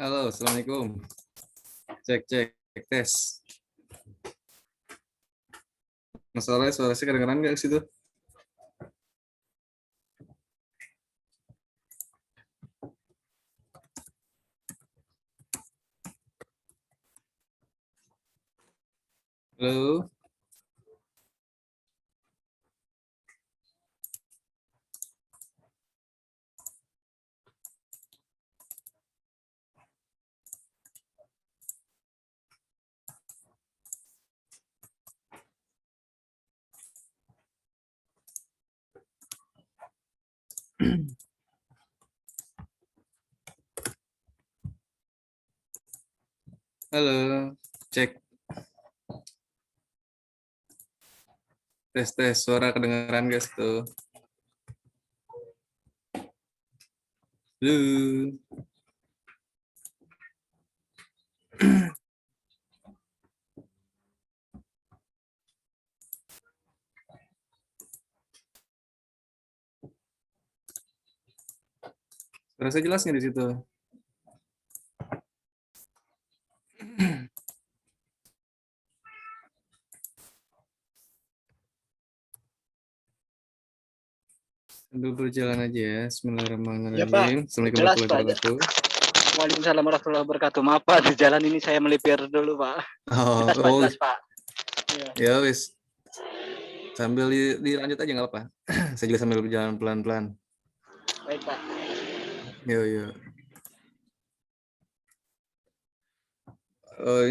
Halo, Assalamualaikum. Cek, cek, tes. Masalahnya suara saya kedengeran nggak situ? Halo? Halo, cek, tes, tes. Suara kedengeran nggak situ? Halo? Suara saya jelas nggak di situ? Sambil berjalan aja ya. Ya Bismillahirrahmanirrahim. Pak, Assalamualaikum jelas warahmatullahi Pak. wabarakatuh. Waalaikumsalam warahmatullahi wabarakatuh. Maaf Pak, di jalan ini saya melipir dulu Pak. Oh, Jelas Pak, oh, jelas Pak. Ya. ya wis. Sambil dilanjut aja nggak apa-apa. Saya juga sambil berjalan pelan-pelan. Baik Pak. Yuk, yuk.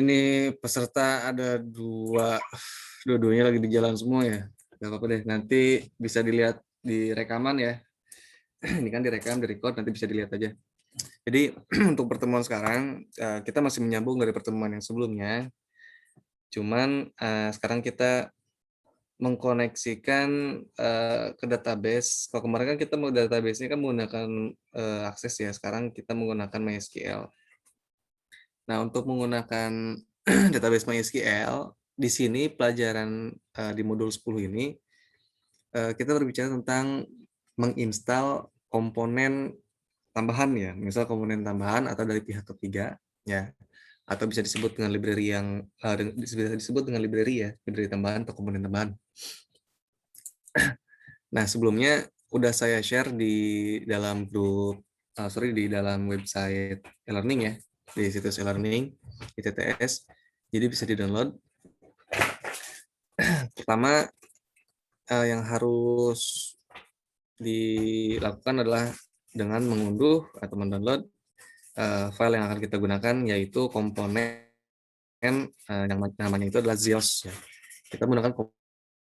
Ini peserta ada dua-duanya lagi di jalan semua ya. Gak apa-apa deh, nanti bisa dilihat di rekaman ya. Ini kan direkam, direcord, nanti bisa dilihat aja. Jadi untuk pertemuan sekarang, kita masih menyambung dari pertemuan yang sebelumnya. Cuman sekarang kita mengkoneksikan ke database. Kalau kemarin kan kita mau database-nya kan menggunakan akses ya, sekarang kita menggunakan MySQL. Nah, untuk menggunakan database MySQL, di sini pelajaran di modul 10 ini, kita berbicara tentang menginstal komponen tambahan ya, misal komponen tambahan atau dari pihak ketiga, ya, atau bisa disebut dengan library yang bisa disebut dengan library ya, library tambahan atau komponen tambahan. Nah, sebelumnya udah saya share di dalam grup, di dalam website e-learning ya, di situs e-learning ITTS, jadi bisa di-download. Pertama, yang harus dilakukan adalah dengan mengunduh atau mendownload file yang akan kita gunakan, yaitu komponen yang namanya itu adalah ZIOS. Ya. Kita menggunakan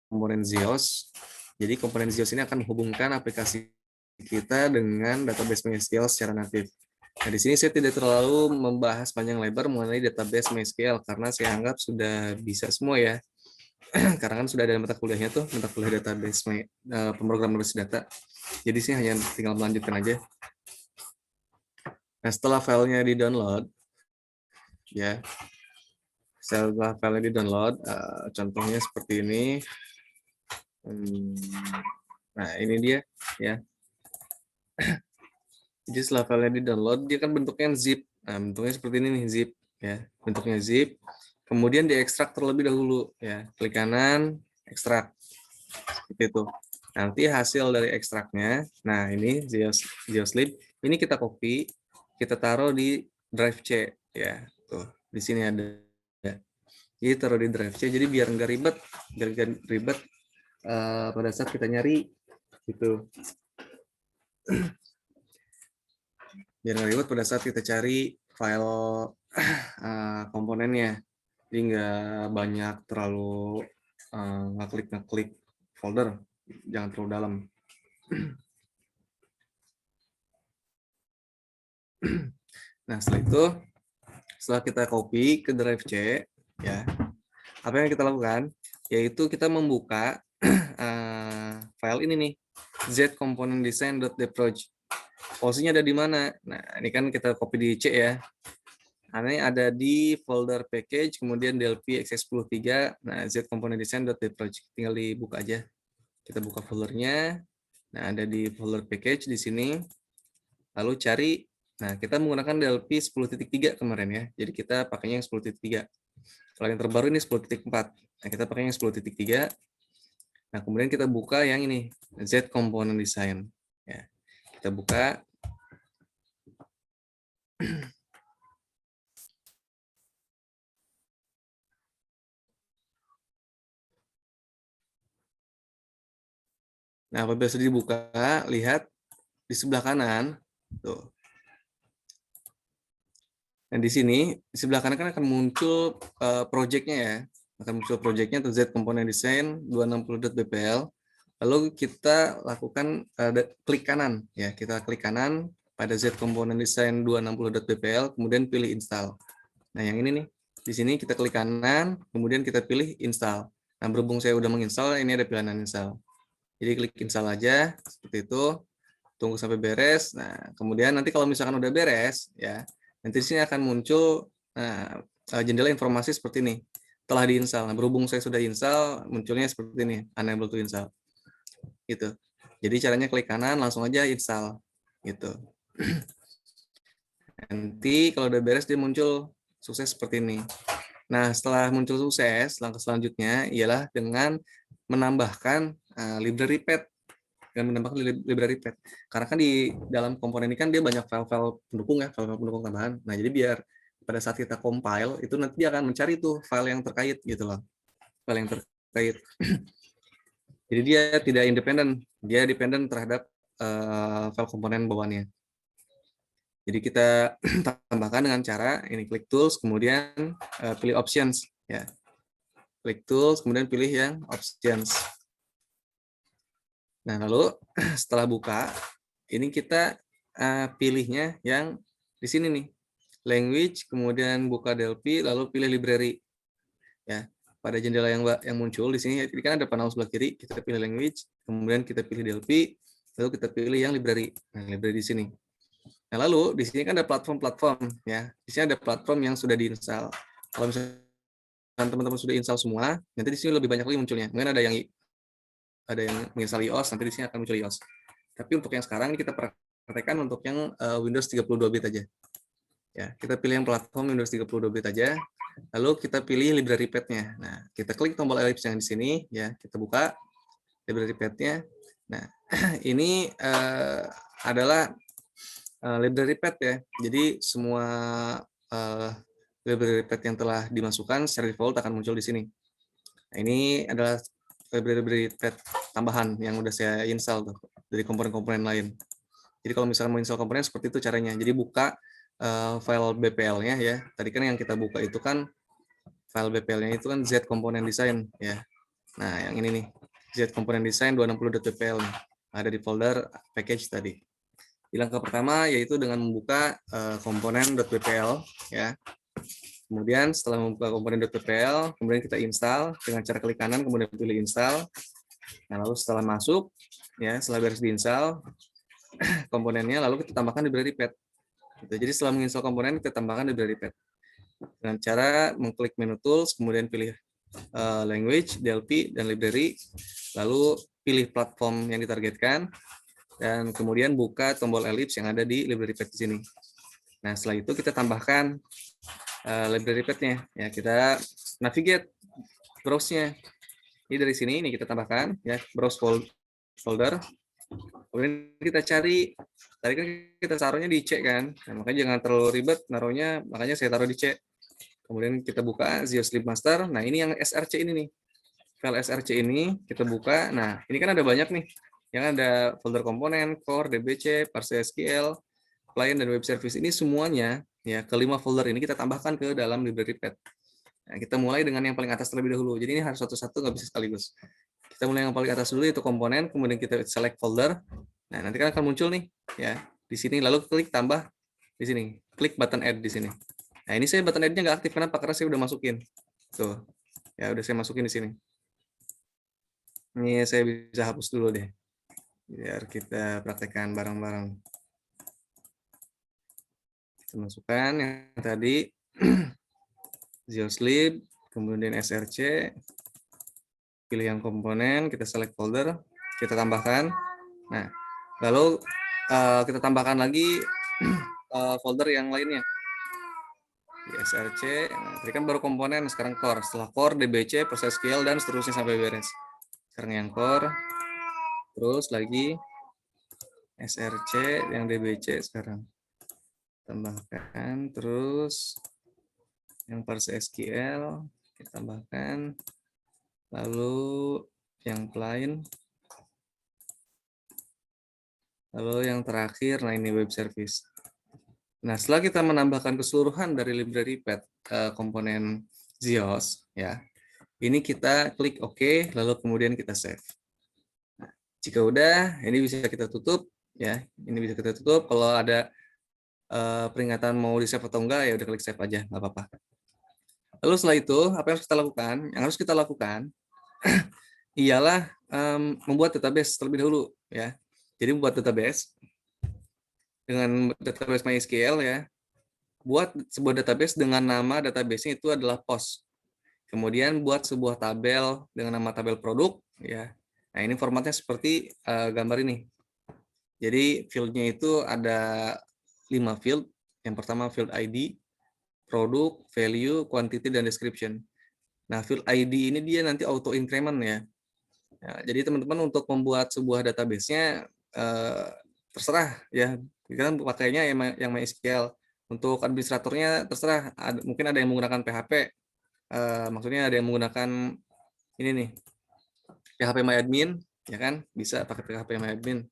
komponen ZIOS. Jadi komponen ZIOS ini akan menghubungkan aplikasi kita dengan database MySQL secara natif. Nah, di sini saya tidak terlalu membahas panjang lebar mengenai database MySQL karena saya anggap sudah bisa semua ya. Karena kan sudah ada mata kuliahnya tuh, mata kuliah database pemrograman basis data. Jadi sih hanya tinggal melanjutkan aja. Nah, setelah filenya di-download, ya, setelah filenya di-download, contohnya seperti ini. Nah, ini dia, ya. Jadi setelah filenya di-download, dia kan bentuknya zip. Nah, bentuknya seperti ini nih, zip, ya. Bentuknya zip. Kemudian diekstrak terlebih dahulu, ya. Klik kanan, ekstrak. Seperti itu. Nanti hasil dari ekstraknya, nah ini GeoSlip, ini kita copy, kita taruh di drive C, ya. Tuh, di sini ada. Jadi taruh di drive C, jadi biar nggak ribet pada saat kita nyari, gitu. Biar nggak ribet pada saat kita cari file komponennya. Jadi nggak banyak terlalu ngeklik folder, jangan terlalu dalam. Nah, setelah kita copy ke drive C, ya, apa yang kita lakukan? Yaitu kita membuka file ini nih, zcomponentdesign.dproj. Posisinya ada di mana? Nah, ini kan kita copy di C ya. Nah, ini ada di folder package, kemudian DLP x10.3, nah, zcomponentdesign.dproj. Tinggal dibuka aja. Kita buka foldernya. Nah, ada di folder package di sini. Lalu cari Nah, kita menggunakan DLP 10.3 kemarin ya. Jadi kita pakainya yang 10.3. Kalau yang terbaru ini 10.4. Nah, kita pakai yang 10.3. Nah, kemudian kita buka yang ini, Z Component Design. Ya, kita buka. Nah, apabila sudah dibuka, lihat di sebelah kanan. Tuh. Dan di sini, di sebelah kanan kan akan muncul project-nya ya. Akan muncul project-nya atau Z Component Design 260.bpl. Lalu kita lakukan klik kanan. Ya, kita klik kanan pada Z Component Design 260.bpl, kemudian pilih install. Nah, yang ini nih. Di sini kita klik kanan, kemudian kita pilih install. Nah, berhubung saya udah menginstal, ini ada pilihan install. Jadi klik install aja, seperti itu. Tunggu sampai beres. Nah, kemudian nanti kalau misalkan udah beres, ya, nanti di sini akan muncul jendela informasi seperti ini. Telah diinstal. Nah, berhubung saya sudah install, munculnya seperti ini, unable to install. Gitu. Jadi caranya klik kanan, langsung aja install. Gitu. Nanti kalau udah beres dia muncul sukses seperti ini. Nah, setelah muncul sukses, langkah selanjutnya ialah dengan menambahkan library path. Dengan menambahkan library path. Karena kan di dalam komponen ini kan dia banyak file-file pendukung ya, file-file pendukung tambahan. Nah, jadi biar pada saat kita compile, itu nanti dia akan mencari tuh file yang terkait gitu loh. File yang terkait. Jadi dia tidak independen, dia dependen terhadap file komponen bawaannya. Jadi kita tambahkan dengan cara ini klik tools, kemudian pilih options ya. Klik tools, kemudian pilih yang options. Nah, lalu setelah buka, ini kita pilihnya yang di sini nih. Language, kemudian buka DLP, lalu pilih library. Ya, pada jendela yang muncul di sini kan ada panel sebelah kiri, kita pilih language, kemudian kita pilih DLP, lalu kita pilih yang library. Nah, library di sini. Nah, lalu di sini kan ada platform-platform ya. Di sini ada platform yang sudah diinstal. Kalau misalnya teman-teman sudah install semua, nanti di sini lebih banyak lagi munculnya. Mungkin ada yang menginstal iOS, nanti di sini akan muncul iOS. Tapi untuk yang sekarang ini kita praktekkan untuk yang Windows 32 bit aja. Ya, kita pilih yang platform Windows 32 bit aja. Lalu kita pilih library path-nya. Nah, kita klik tombol ellipse yang di sini ya, kita buka library path-nya. Nah, ini adalah library path ya. Jadi semua library path yang telah dimasukkan secara default akan muncul di sini. Nah, ini adalah library path tambahan yang udah saya install tuh dari komponen-komponen lain. Jadi kalau misalnya mau install komponen seperti itu caranya. Jadi buka file BPL-nya ya. Tadi kan yang kita buka itu kan file BPL-nya itu kan Z Component Design ya. Nah, yang ini nih. Z Component Design 260.bpl ada di folder package tadi. Langkah pertama yaitu dengan membuka komponen .bpl ya. Kemudian setelah membuka komponen .bpl, kemudian kita install dengan cara klik kanan kemudian pilih install. Nah, lalu setelah masuk ya, setelah beres diinstal komponennya, lalu kita tambahkan library path. Jadi setelah menginstal komponen kita tambahkan library path. Dengan cara mengklik menu tools, kemudian pilih language, DLP dan library, lalu pilih platform yang ditargetkan dan kemudian buka tombol ellipse yang ada di library path di sini. Nah, setelah itu kita tambahkan library path-nya. Ya, kita navigate browse-nya. Ini dari sini ini kita tambahkan ya, browse folder. Kemudian kita cari, tadi kan kita taruhnya di C kan. Nah, makanya jangan terlalu ribet naruhnya, makanya saya taruh di C. Kemudian kita buka ZioSlip Master. Nah, ini yang SRC ini nih. File SRC ini kita buka. Nah, ini kan ada banyak nih. Yang ada folder komponen, core, DBC, parse SQL, client dan web service ini semuanya ya kelima folder ini kita tambahkan ke dalam library path. Nah, kita mulai dengan yang paling atas terlebih dahulu. Jadi ini harus satu-satu nggak bisa sekaligus. Kita mulai yang paling atas dulu itu komponen, kemudian kita select folder. Nah, nanti kan akan muncul nih ya di sini lalu klik tambah di sini. Klik button add di sini. Nah, ini saya button add-nya nggak aktif kenapa? Karena saya udah masukin. Tuh. Ya udah saya masukin di sini. Ini saya bisa hapus dulu deh. Biar kita praktekkan bareng-bareng. Kita masukkan yang tadi ZioSlip, kemudian SRC, pilih yang komponen, kita select folder, kita tambahkan. Nah, lalu kita tambahkan lagi folder yang lainnya. Di src, nah, tadi kan baru komponen, sekarang core. Setelah core, dbc, PostgreSQL, dan seterusnya sampai beres. Sekarang yang core, terus lagi src yang dbc sekarang. Tambahkan, terus yang PostgreSQL, kita tambahkan, lalu yang plain, lalu yang terakhir, nah ini web service. Nah, setelah kita menambahkan keseluruhan dari library path komponen Zios, ya, ini kita klik OK, lalu kemudian kita save. Nah, jika udah, ini bisa kita tutup, ya. Ini bisa kita tutup. Kalau ada peringatan mau di save atau enggak, ya udah klik save aja, nggak apa-apa. Lalu setelah itu, apa yang harus kita lakukan? Yang harus kita lakukan ialah membuat database terlebih dahulu, ya. Jadi membuat database dengan database MySQL, ya. Buat sebuah database dengan nama database-nya itu adalah post. Kemudian buat sebuah tabel dengan nama tabel produk, ya. Nah, ini formatnya seperti gambar ini. Jadi field-nya itu ada 5 field. Yang pertama field ID, produk, value, quantity, dan description. Nah, field ID ini dia nanti auto increment, ya. Ya, jadi teman-teman untuk membuat sebuah database-nya terserah, ya. Kita pakainya yang MySQL. Untuk administratornya terserah, mungkin ada yang menggunakan PHP, maksudnya ada yang menggunakan ini nih, PHP MyAdmin, ya kan, bisa pakai PHP MyAdmin,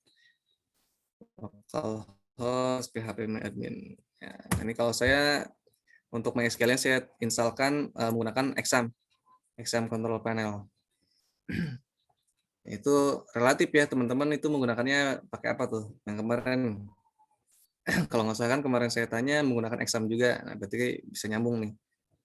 localhost PHP MyAdmin. Ya, ini kalau saya untuk MySQL-nya saya instalkan menggunakan Exam Control Panel. Itu relatif ya teman-teman, itu menggunakannya pakai apa tuh? Yang kemarin kalau nggak salah kan kemarin saya tanya menggunakan exam juga, nah berarti bisa nyambung nih.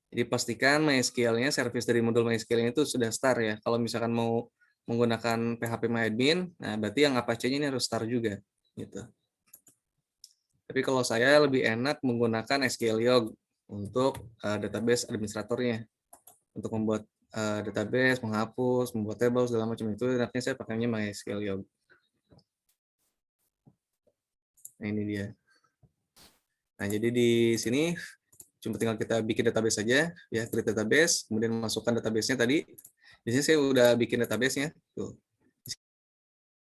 Jadi pastikan MySQL-nya, service dari modul MySQL itu sudah start ya. Kalau misalkan mau menggunakan PHP MyAdmin, nah berarti yang Apache-nya ini harus start juga. Gitu. Tapi kalau saya lebih enak menggunakan SQLiog untuk database administratornya. Untuk membuat database, menghapus, membuat table, segala macam itu, enaknya saya pakainya MySQLiog. Nah ini dia. Nah, jadi di sini cuma tinggal kita bikin database saja, ya, create database, kemudian masukkan database-nya tadi. Di sini saya udah bikin database-nya. Tuh.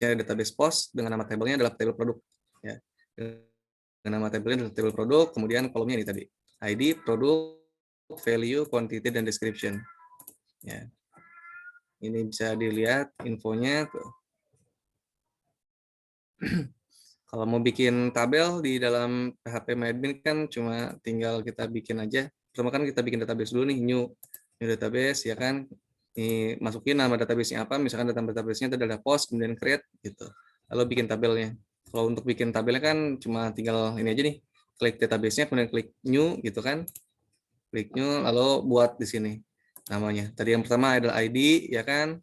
Ada database post dengan nama tabelnya adalah table produk, ya. Dengan nama tabelnya adalah table produk, kemudian kolomnya ini tadi. ID, produk, value, quantity, dan description. Ya. Ini bisa dilihat infonya tuh. Kalau mau bikin tabel di dalam PHP MyAdmin kan cuma tinggal kita bikin aja. Pertama kan kita bikin database dulu nih, new database, ya kan. Ini masukin nama database-nya apa, misalkan database-nya adalah post, kemudian create, gitu. Lalu bikin tabelnya. Kalau untuk bikin tabelnya kan cuma tinggal ini aja nih, klik database-nya, kemudian klik new, gitu kan. Klik new, lalu buat di sini namanya. Tadi yang pertama adalah ID, ya kan.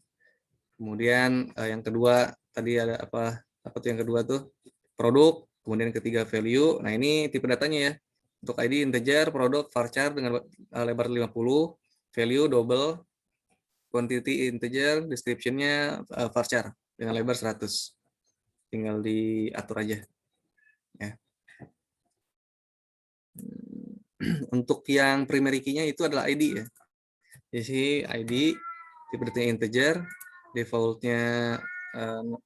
Kemudian yang kedua, tadi ada apa tuh yang kedua tuh? Produk, kemudian ketiga value. Nah, ini tipe datanya ya. Untuk ID integer, produk varchar dengan lebar 50, value double, quantity integer, description-nya varchar dengan lebar 100. Tinggal diatur aja. Ya. Untuk yang primary key-nya itu adalah ID ya. Jadi ID tipe datanya integer, default-nya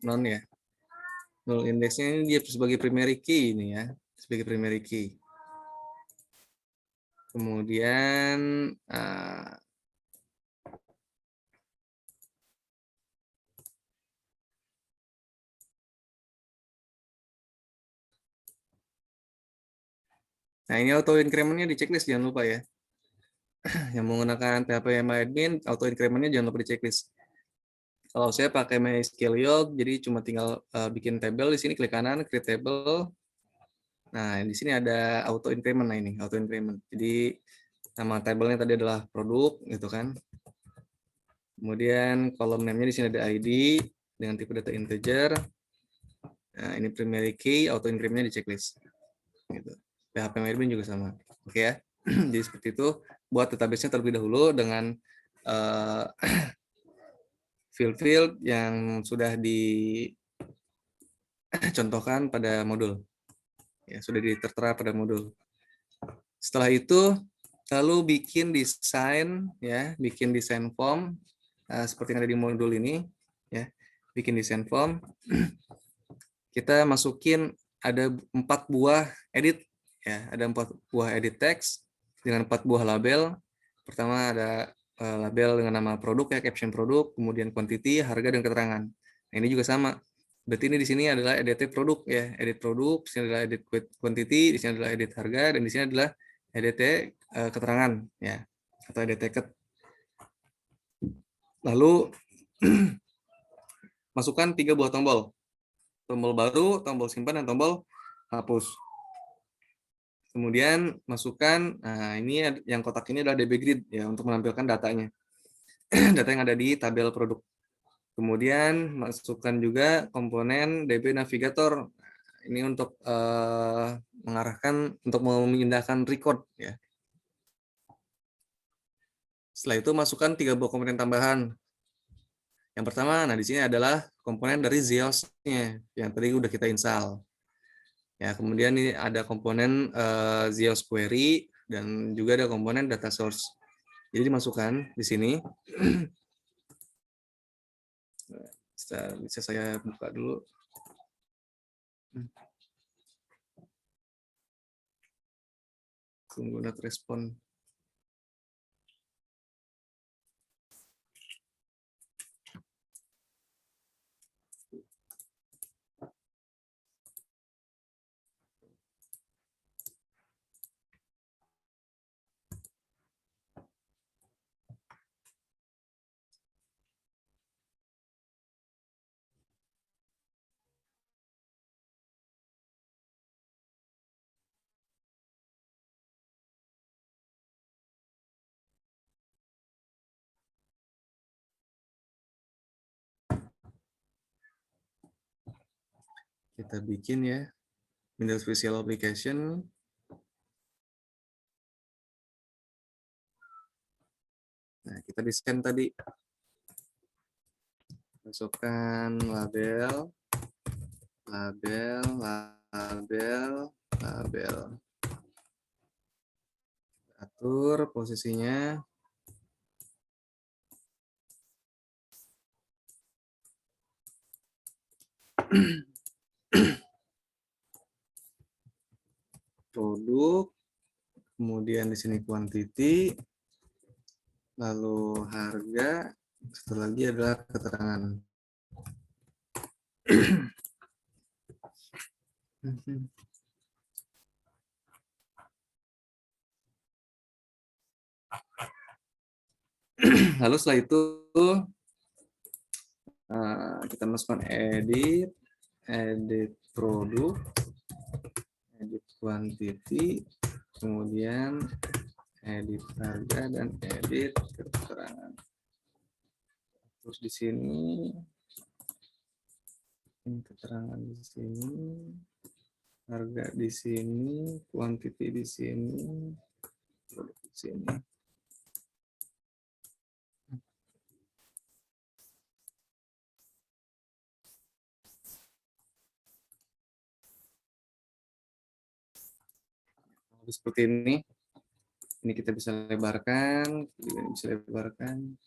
non ya. Null index-nya ini dia sebagai primary key ini ya, sebagai primary key. Kemudian nah ini auto increment-nya di checklist jangan lupa ya. Yang menggunakan PHP MyAdmin, auto increment-nya jangan lupa di checklist. Kalau saya pakai MySQLiog, jadi cuma tinggal bikin table di sini, klik kanan, create table. Nah, di sini ada auto increment, nah ini auto increment. Jadi nama tabelnya tadi adalah produk, gitu kan. Kemudian kolom name-nya di sini ada ID dengan tipe data integer. Nah, ini primary key, auto increment-nya di checklist. Gitu. PHP MyAdmin juga sama. Oke ya. Jadi seperti itu. Buat database-nya terlebih dahulu dengan field-field yang sudah dicontohkan pada modul. ya sudah tertera pada modul. Setelah itu lalu bikin desain ya, bikin desain form seperti yang ada di modul ini ya, bikin desain form. Kita masukin ada 4 buah edit ya, ada 4 buah edit text dengan 4 buah label. Pertama ada label dengan nama produk ya, caption produk, kemudian quantity, harga dan keterangan. Nah, ini juga sama. Berarti ini di sini adalah edit produk ya, edit produk, di sini adalah edit quantity, di sini adalah edit harga, dan di sini adalah edit keterangan ya, atau edit ticket. Lalu masukkan 3 buah tombol. Tombol baru, tombol simpan, dan tombol hapus. Kemudian masukkan, nah ini yang kotak ini adalah DB Grid ya, untuk menampilkan datanya. Data yang ada di tabel produk. Kemudian masukkan juga komponen DB Navigator. Ini untuk mengarahkan, untuk memindahkan record ya. Setelah itu masukkan 3 buah komponen tambahan. Yang pertama, nah di sini adalah komponen dari Zeos-nya yang tadi udah kita install. Ya, kemudian ini ada komponen Zeos Query dan juga ada komponen data source. Jadi dimasukkan di sini. Bisa saya buka dulu. Tunggu not respon. Kita bikin ya, Windows Visual Application. Nah, kita desain tadi. Masukkan label, label, label, label. Atur posisinya. Produk, kemudian di sini quantity, lalu harga, satu lagi adalah keterangan. Lalu setelah itu kita masukkan edit, edit produk, edit quantity, kemudian edit harga dan edit keterangan. Terus di sini keterangan di sini, harga di sini, quantity di sini, produk di sini. Seperti ini kita bisa lebarkan, ini bisa lebarkan.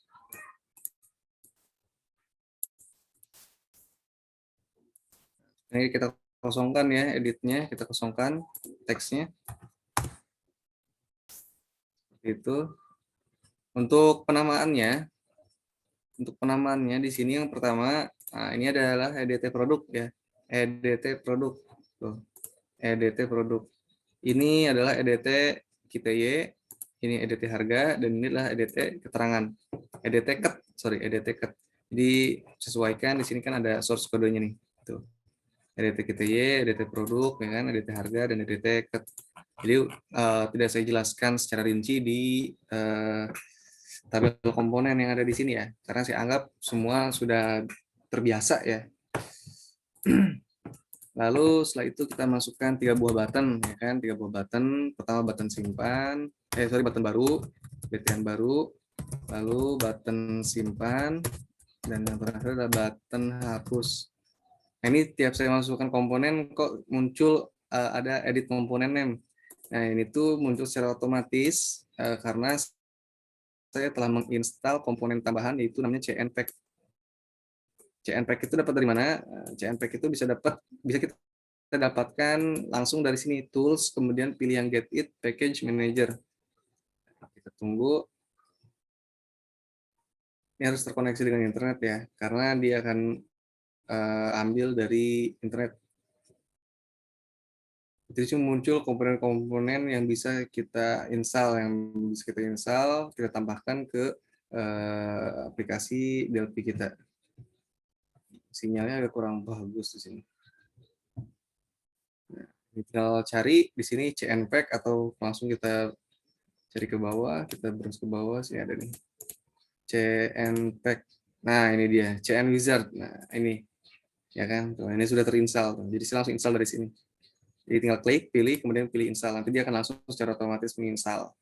Ini kita kosongkan ya, editnya kita kosongkan, teksnya. Seperti itu. Untuk penamaannya di sini yang pertama, nah ini adalah EDT produk ya, EDT produk, tuh, EDT produk. Ini adalah EDT KTY, ini EDT harga, dan ini adalah EDT keterangan, EDT cut, EDT cut. Jadi sesuaikan di sini kan ada source kodenya nih, tuh. EDT KTY, EDT produk, ya kan, EDT harga, dan EDT cut. Jadi tidak saya jelaskan secara rinci di tabel komponen yang ada di sini ya, karena saya anggap semua sudah terbiasa ya. Lalu setelah itu kita masukkan 3 buah button ya kan, 3 buah button. Pertama button simpan, button baru, BTN baru, lalu button simpan, dan yang terakhir adalah button hapus. Nah, ini tiap saya masukkan komponen kok muncul ada edit komponen name. Nah, ini tuh muncul secara otomatis karena saya telah menginstal komponen tambahan yaitu namanya CNPack. CNPack itu dapat dari mana? CNPack itu bisa kita dapatkan langsung dari sini, tools, kemudian pilih yang get it package manager. Kita tunggu. Ini harus terkoneksi dengan internet ya, karena dia akan ambil dari internet. Jadi muncul komponen-komponen yang bisa kita install, kita tambahkan ke aplikasi Delphi kita. Sinyalnya agak kurang bagus di sini. Nah, tinggal cari di sini CNPack atau langsung kita cari ke bawah, kita browse ke bawah, sini ada nih. CNPack. Nah, ini dia, CN Wizard. Nah, ini. Ya kan? Tuh, ini sudah terinstall. Jadi saya langsung install dari sini. Jadi tinggal klik, pilih, kemudian pilih install. Nanti dia akan langsung secara otomatis menginstal.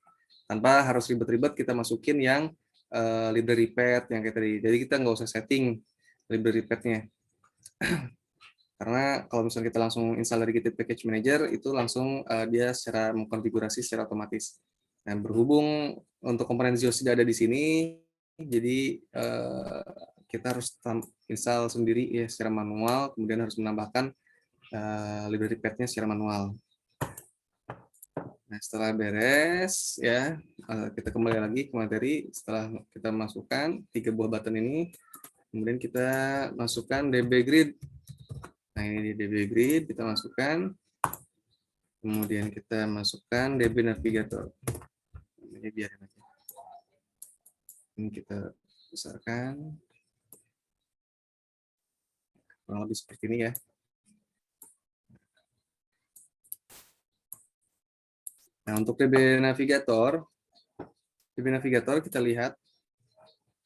Tanpa harus ribet-ribet kita masukin yang library path yang kayak tadi. Jadi kita nggak usah setting library path-nya. Karena kalau misalnya kita langsung install dari Git Package Manager, itu langsung dia secara mengkonfigurasi secara otomatis. Dan berhubung untuk komponen ZIOS tidak ada di sini, jadi kita harus install sendiri ya secara manual, kemudian harus menambahkan library path-nya secara manual. Nah, setelah beres ya, kita kembali lagi ke materi. Setelah kita masukkan 3 buah button ini, kemudian kita masukkan DB Grid. Nah, ini di DB Grid kita masukkan. Kemudian kita masukkan DB Navigator. Ini biarin aja. Ini kita besarkan. Kurang lebih seperti ini ya. Nah, untuk DB Navigator kita lihat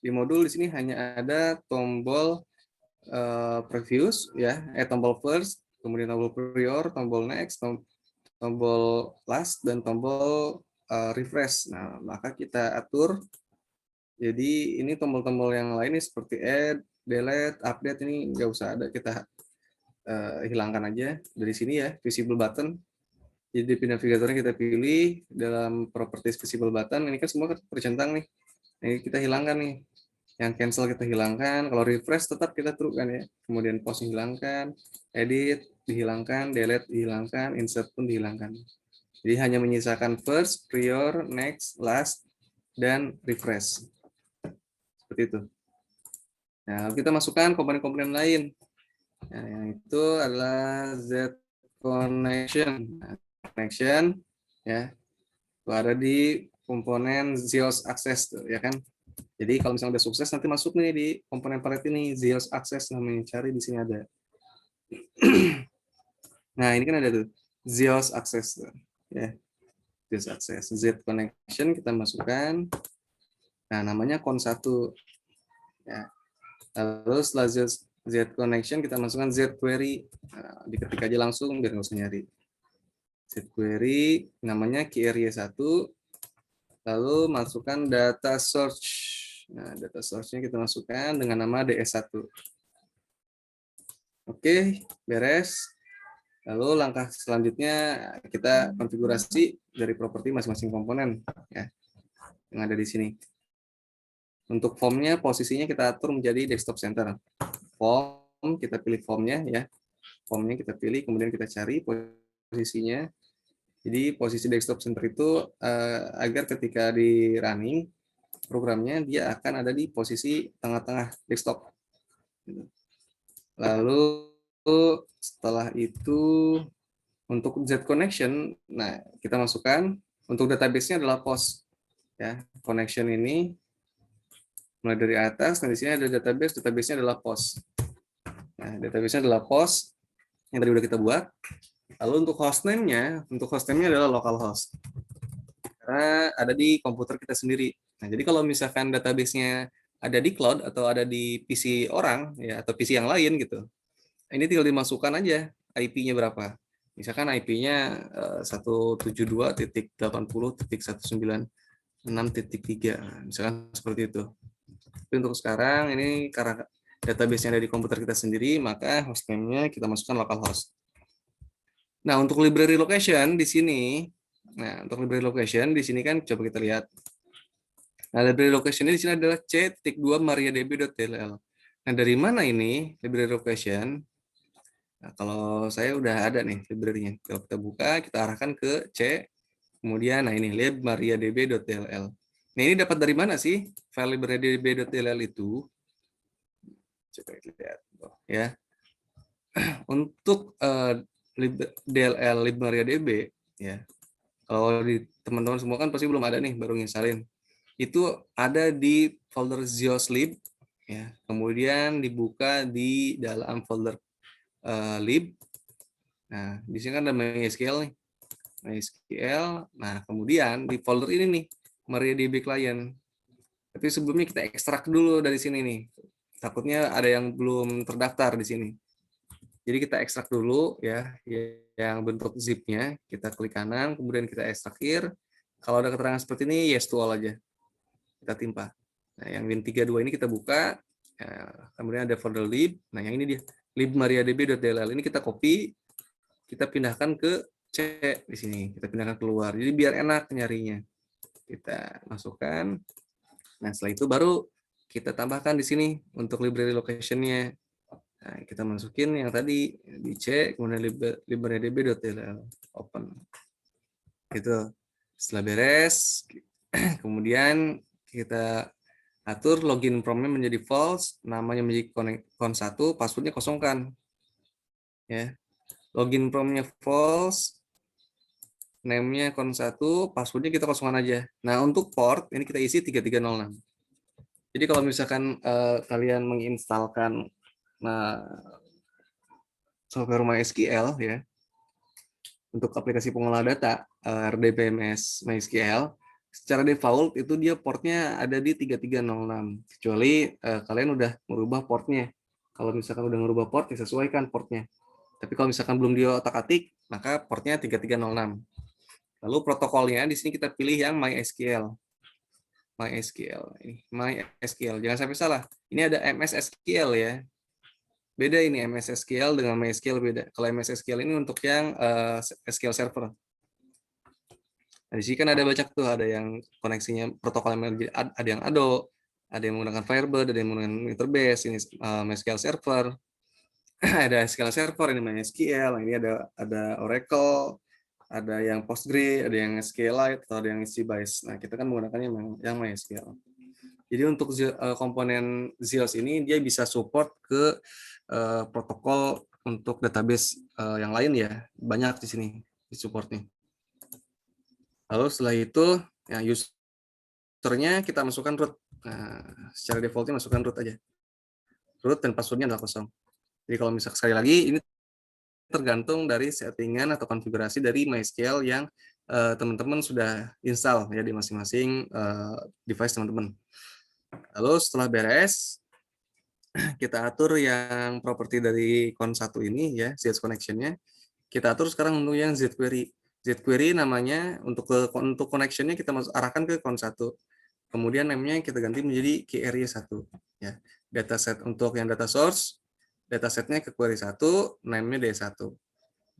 di modul di sini hanya ada tombol previous ya, tombol first, kemudian tombol prior, tombol next, tombol last, dan tombol refresh. Nah, maka kita atur. Jadi ini tombol-tombol yang lain seperti add, delete, update ini nggak usah ada, kita hilangkan aja dari sini ya, visible button. Jadi di navigatornya kita pilih dalam properties visible button, ini kan semua tercentang nih. Ini kita hilangkan nih. Yang cancel kita hilangkan, kalau refresh tetap kita true kan ya. Kemudian pause dihilangkan, edit dihilangkan, delete dihilangkan, insert pun dihilangkan. Jadi hanya menyisakan first, prior, next, last, dan refresh. Seperti itu. Nah, kita masukkan komponen-komponen lain. Nah, yang itu adalah Z connection. Nah, connection ya. Itu ada di komponen ZIOS access tuh, ya kan. Jadi kalau misalnya udah sukses nanti masuk nih di komponen palet ini ZIOS access namanya, cari di sini ada. Nah, ini kan ada tuh ZIOS access tuh, ya. ZIOS access, Z connection kita masukkan. Nah, namanya con1 ya. Lalu setelah Z connection kita masukkan Z query. Nah, diketik aja langsung biar nggak usah nyari. Z query namanya QRY1. Lalu masukkan data search. Nah, data source-nya kita masukkan dengan nama DS1. Oke, beres. Lalu langkah selanjutnya kita konfigurasi dari properti masing-masing komponen ya, yang ada di sini. Untuk formnya, posisinya kita atur menjadi desktop center. Form, kita pilih formnya ya. Formnya kita pilih, kemudian kita cari posisinya. Jadi posisi desktop center itu agar ketika di running programnya dia akan ada di posisi tengah-tengah desktop. Lalu setelah itu untuk Z connection, nah kita masukkan untuk database-nya adalah POS ya. Connection ini mulai dari atas, nah di sini ada database-nya adalah POS. Nah, database-nya adalah POS yang tadi udah kita buat. Lalu untuk hostname-nya adalah localhost. Karena ada di komputer kita sendiri. Nah, jadi kalau misalkan database-nya ada di cloud atau ada di PC orang ya atau PC yang lain gitu. Ini tinggal dimasukkan aja IP-nya berapa. Misalkan IP-nya 172.80.196.3. Misalkan seperti itu. Tapi untuk sekarang ini karena database-nya ada di komputer kita sendiri, maka hostname-nya kita masukkan localhost. Nah, untuk library location di sini, untuk library location di sini kan coba kita lihat. Nah, library location di sini adalah C.2 mariadb.dll. Nah, dari mana ini library location? Nah, kalau saya udah ada nih library-nya. Kalau kita buka, kita arahkan ke C, kemudian nah ini lib mariadb.dll. Nah, ini dapat dari mana sih file mariadb.dll itu? Coba kita lihat ya. Untuk DLL lib mariadb ya. Kalau di teman-teman semua kan pasti belum ada nih, baru nginsalin. Itu ada di folder zioslib ya. Kemudian dibuka di dalam folder lib. Nah, di sini kan ada MySQL nih. MySQL. Nah, kemudian di folder ini nih, MariaDB client. Tapi sebelumnya kita ekstrak dulu dari sini nih. Takutnya ada yang belum terdaftar di sini. Jadi kita ekstrak dulu ya, yang bentuk zip-nya, kita klik kanan, kemudian kita ekstrakir. Kalau ada keterangan seperti ini, yes to all aja. Kita timpa. Nah, yang win32 ini kita buka, ya, kemudian ada folder lib. Nah, yang ini dia, lib mariadb.dll. Ini kita copy, kita pindahkan ke C di sini. Kita pindahkan keluar. Jadi biar enak nyarinya. Kita masukkan. Nah, setelah itu baru kita tambahkan di sini untuk library location-nya. Nah, kita masukin yang tadi di C, kemudian libradb.dll open. Itu setelah beres, kemudian kita atur login prompt-nya menjadi false, namanya menjadi con1, passwordnya kosongkan. Ya, login prompt-nya false, name-nya con1, passwordnya kita kosongan aja. Nah, untuk port ini kita isi 3306. Jadi kalau misalkan kalian menginstalkan software MySQL ya untuk aplikasi pengolah data RDBMS MySQL, secara default itu dia portnya ada di 3306, kecuali kalian udah merubah portnya. Kalau misalkan udah merubah port, disesuaikan portnya. Tapi kalau misalkan belum diotak-atik, maka portnya 3306. Lalu protokolnya di sini kita pilih yang MySQL. MySQL. Jangan sampai salah. Ini ada MS SQL ya. Beda ini MS SQL dengan MySQL beda. Kalau MS SQL ini untuk yang SQL Server. Nah, di sini kan ada banyak tuh, ada yang koneksinya protokol ada yang ADO, ada yang menggunakan Firebird, ada yang menggunakan Interbase, ini MySQL Server. Ada SQL Server, ini MySQL, ini ada Oracle, ada yang Postgre, ada yang SQLite, atau ada yang Sybase. Nah, kita kan menggunakannya yang MySQL. Jadi untuk komponen ZIOS ini dia bisa support ke protokol untuk database yang lain ya, banyak di sini di supportnya. Lalu setelah itu ya usernya kita masukkan root. Nah, secara defaultnya masukkan root aja. Root dan passwordnya adalah kosong. Jadi kalau misalkan sekali lagi ini tergantung dari settingan atau konfigurasi dari MySQL yang teman-teman sudah install ya di masing-masing device teman-teman. Lalu setelah beres, kita atur yang properti dari con1 ini ya, ZS connection-nya. Kita atur sekarang untuk yang zQuery. zQuery namanya untuk connection-nya kita arahkan ke con1. Kemudian namanya kita ganti menjadi query1 ya. Dataset untuk yang data source, datasetnya ke query1, name-nya D1.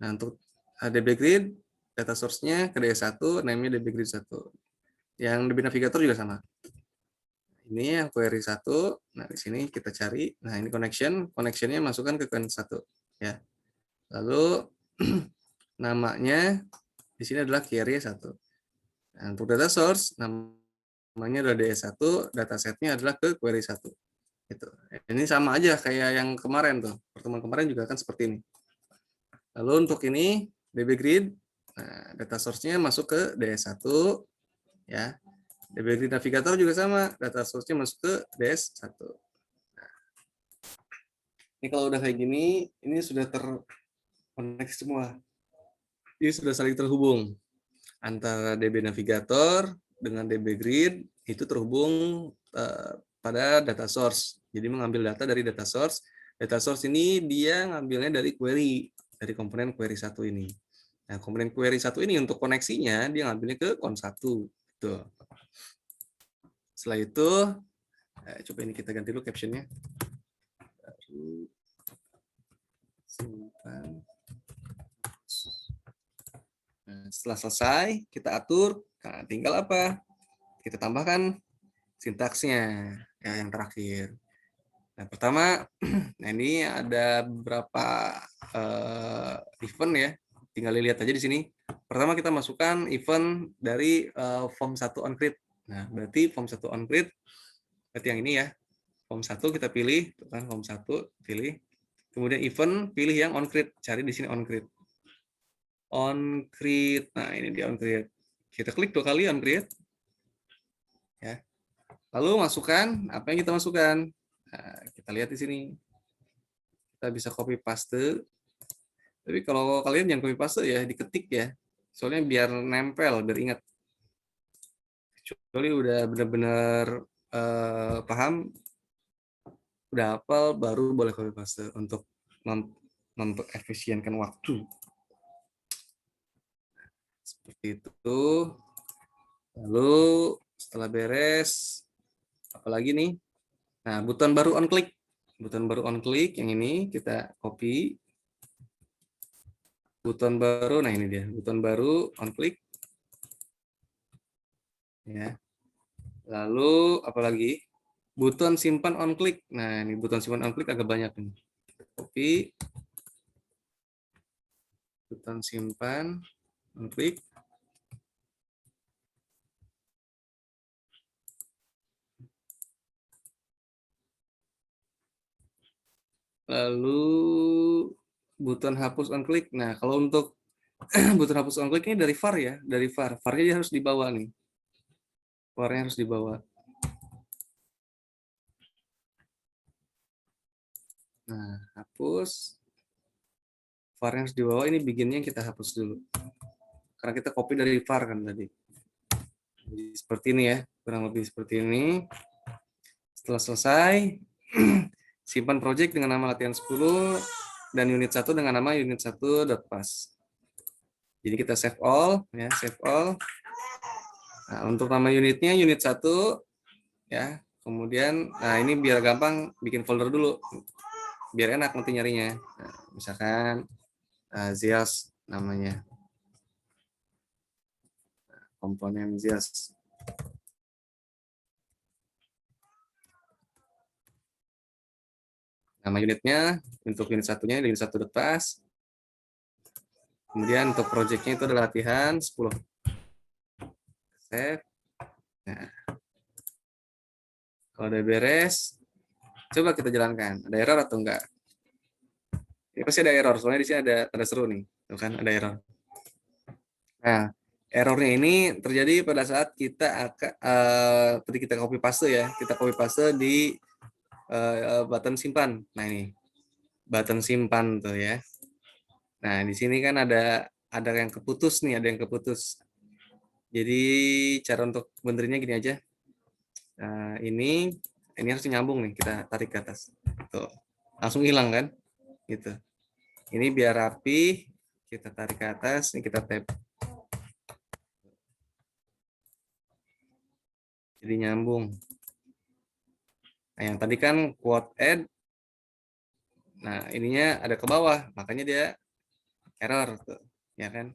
Nah, untuk dbgrid, data source-nya ke D1, name-nya dbgrid1. Yang DB Navigator juga sama. Ini yang query 1. Nah, di sini kita cari. Nah, ini connection-nya masukkan ke con1 ya. Lalu namanya di sini adalah query 1. Nah, untuk data source namanya adalah D1, datasetnya adalah ke query 1. Gitu. Ini sama aja kayak yang kemarin tuh. Pertemuan kemarin juga kan seperti ini. Lalu untuk ini dbgrid, nah, data source-nya masuk ke D1 ya. DB Navigator juga sama, data source-nya masuk ke DS1. Nah, ini kalau udah kayak gini, ini sudah terkoneksi semua. Ini sudah saling terhubung. Antara DB Navigator dengan DB Grid, itu terhubung pada data source. Jadi mengambil data dari data source. Data source ini dia ngambilnya dari query, dari komponen query 1 ini. Nah, komponen query 1 ini untuk koneksinya, dia ngambilnya ke con1. Gitu. Setelah itu, coba ini kita ganti dulu caption-nya. Baru simpan. setelah selesai, kita atur, nah, tinggal apa? Kita tambahkan sintaksnya, ya yang terakhir. Nah, pertama, nah ini ada beberapa event ya. Tinggal lihat aja di sini. Pertama kita masukkan event dari form 1 onCreate. Nah, berarti form 1 onCreate berarti yang ini ya. Form 1 kita pilih, kan form 1 pilih. Kemudian event pilih yang onCreate, cari di sini onCreate. OnCreate. Nah, ini dia OnCreate. Kita klik 2 kali OnCreate. Ya. Lalu masukkan apa yang kita masukkan. Nah, kita lihat di sini. Kita bisa copy paste. Tapi kalau kalian jangan copy paste ya, diketik ya. Soalnya biar nempel, biar ingat. Kecuali udah benar-benar paham, udah hafal, baru boleh copy paste untuk memperefisienkan waktu. Seperti itu. Lalu setelah beres, apalagi nih? Nah, buton baru on click. Buton baru on click yang ini kita copy. Buton baru, nah ini dia. Buton baru on click. Ya. Lalu apalagi? Buton simpan on click. Nah, ini buton simpan on click agak banyak nih. Copy. Buton simpan on click. Lalu buton hapus on click. Nah, kalau untuk buton hapus on click ini dari var ya, dari var. Var-nya harus dibawa nih. Var-nya harus dibawa. Nah, hapus. var-nya harus dibawa, ini beginnya kita hapus dulu. Karena kita copy dari var kan tadi. Jadi, seperti ini ya, kurang lebih seperti ini. Setelah selesai, simpan project dengan nama latihan 10 dan unit 1 dengan nama unit 1.pas. Jadi kita save all ya, save all. Nah, untuk nama unitnya unit 1 ya. Kemudian nah ini biar gampang bikin folder dulu. Biar enak nanti nyarinya. Nah, misalkan ZIAS namanya. Komponen ZIAS. Nama unitnya untuk unit satunya unit 1.pas. Kemudian untuk projectnya itu adalah latihan 10. Save. Nah, kalau udah beres, coba kita jalankan. Ada error atau enggak? Ini pasti ada error, soalnya di sini ada tanda seru nih. Tuh kan, ada error. Nah, errornya ini terjadi pada saat kita tadi kita copy paste ya. Kita copy paste di button simpan. Nah, ini button simpan tuh ya. Nah, di sini kan ada yang keputus nih, ada yang keputus. Jadi cara untuk benerinnya gini aja. Nah, ini harus nyambung nih, kita tarik ke atas. Tuh. Langsung hilang kan? Gitu. Ini biar rapi, kita tarik ke atas, ini kita tap. Jadi nyambung. Nah, yang tadi kan quote add. Nah, ininya ada ke bawah, makanya dia error tuh, ya kan?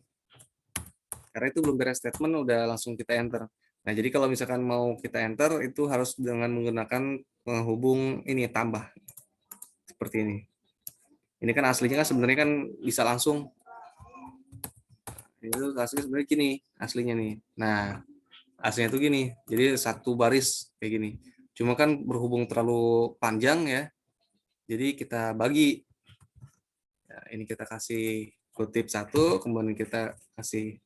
Karena itu belum beres statement udah langsung kita enter. Nah, jadi kalau misalkan mau kita enter itu harus dengan menggunakan penghubung ini tambah. Seperti ini. Ini kan aslinya kan sebenarnya kan bisa langsung. Itu aslinya sebenarnya gini, aslinya nih. Nah, aslinya tuh gini. Jadi satu baris kayak gini. Cuma kan berhubung terlalu panjang ya. Jadi kita bagi. Ya, ini kita kasih kutip 1, kemudian kita kasih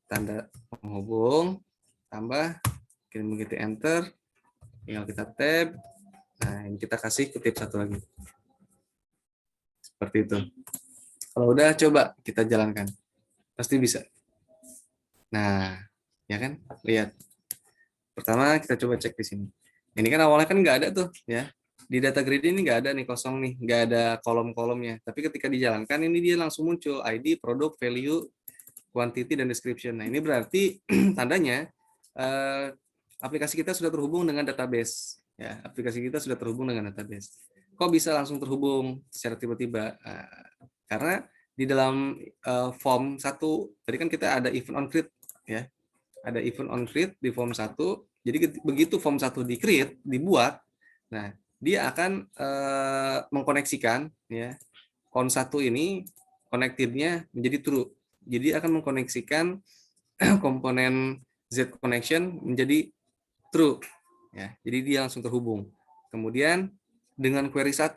tanda penghubung, tambah, kita enter, tinggal kita tab. Nah, ini kita kasih kutip 1 lagi. Seperti itu. Kalau udah, coba kita jalankan. Pasti bisa. Nah, ya kan? Lihat. Pertama kita coba cek di sini. Ini kan awalnya kan nggak ada tuh, ya. Di data grid ini nggak ada nih, kosong nih, nggak ada kolom-kolomnya. Tapi ketika dijalankan ini dia langsung muncul ID, produk, value, quantity, dan description. Nah, ini berarti tandanya aplikasi kita sudah terhubung dengan database. Ya, aplikasi kita sudah terhubung dengan database. Kok bisa langsung terhubung secara tiba-tiba? Karena di dalam form 1, tadi kan kita ada event on create ya. Ada event on create di form 1. Jadi begitu form 1 di-create, dibuat, nah dia akan mengkoneksikan ya count 1 ini connected-nya menjadi true. Jadi akan mengkoneksikan komponen Z connection menjadi true ya. Jadi dia langsung terhubung. Kemudian dengan query 1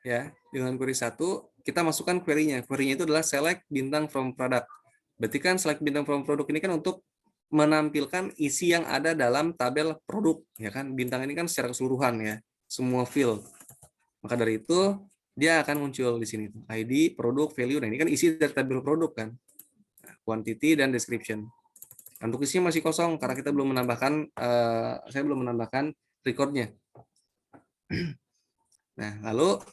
ya, dengan query 1 kita masukkan query-nya. Query-nya itu adalah select bintang from product. Berarti kan select bintang from product ini kan untuk menampilkan isi yang ada dalam tabel produk ya kan. Bintang ini kan secara keseluruhan ya, semua field. Maka dari itu dia akan muncul di sini ID, produk, value. Nah, ini kan isi dari tabel produk kan. Quantity dan description. Untuk isinya masih kosong karena kita belum menambahkan saya belum menambahkan recordnya. Nah, lalu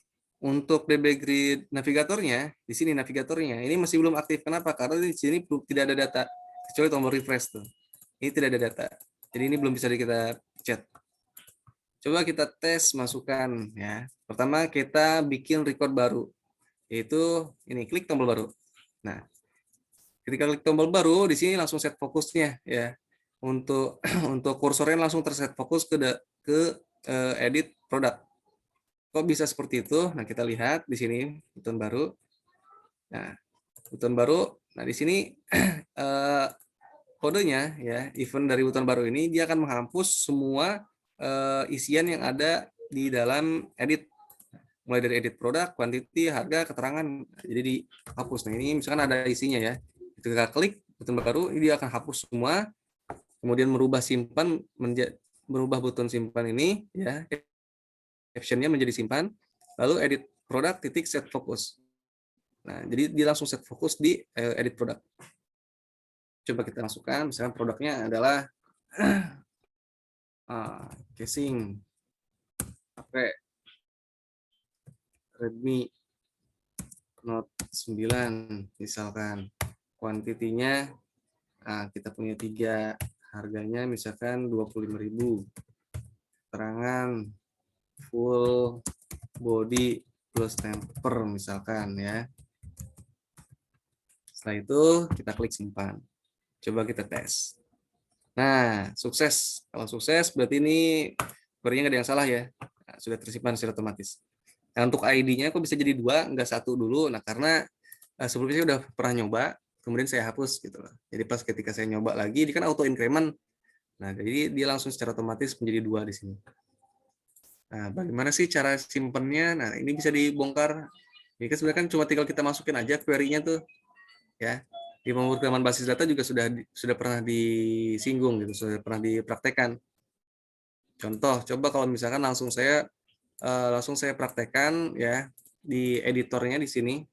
untuk DB Grid navigatornya, di sini navigatornya ini masih belum aktif. Kenapa? Karena di sini tidak ada data kecuali tombol refresh tuh. Ini tidak ada data. Jadi ini belum bisa kita chat. Coba kita tes masukkan ya. Pertama kita bikin record baru. Yaitu ini klik tombol baru. Nah, ketika klik tombol baru di sini langsung set fokusnya ya. Untuk untuk kursornya langsung terset fokus ke edit produk. Kok bisa seperti itu? Nah, kita lihat di sini button baru. Nah, button baru. Nah, di sini kodenya ya, event dari button baru ini dia akan menghapus semua isian yang ada di dalam edit. Mulai dari edit produk, quantity, harga, keterangan. Jadi dihapus. Nah, ini misalkan ada isinya ya. Ketika klik button baru, ini dia akan hapus semua. Kemudian merubah simpan merubah button simpan ini ya. Captionnya menjadi simpan, lalu edit produk titik set fokus. Nah, jadi dia langsung set fokus di edit produk. Coba kita masukkan, misalnya produknya adalah casing HP Redmi Note 9 misalkan. Kuantitinya kita punya 3, harganya misalkan 25.000. Keterangan full body plus temper misalkan ya. Setelah itu kita klik simpan. Coba kita tes. Nah, sukses. Kalau sukses berarti ini query-nya nggak ada yang salah ya. Nah, sudah tersimpan secara otomatis. Nah, untuk ID-nya kok bisa jadi 2, nggak 1 dulu. Nah, karena sebelumnya saya udah pernah nyoba, kemudian saya hapus gitu loh. Jadi pas ketika saya nyoba lagi, ini kan auto increment. Nah, jadi dia langsung secara otomatis menjadi 2 di sini. Nah, bagaimana sih cara simpennya? Nah, ini bisa dibongkar. Ini kan sebenarnya kan cuma tinggal kita masukin aja query-nya tuh. Ya. Di pemrograman basis data juga sudah pernah disinggung gitu, sudah pernah dipraktekkan. Contoh, coba kalau misalkan langsung saya praktekkan ya di editornya di sini.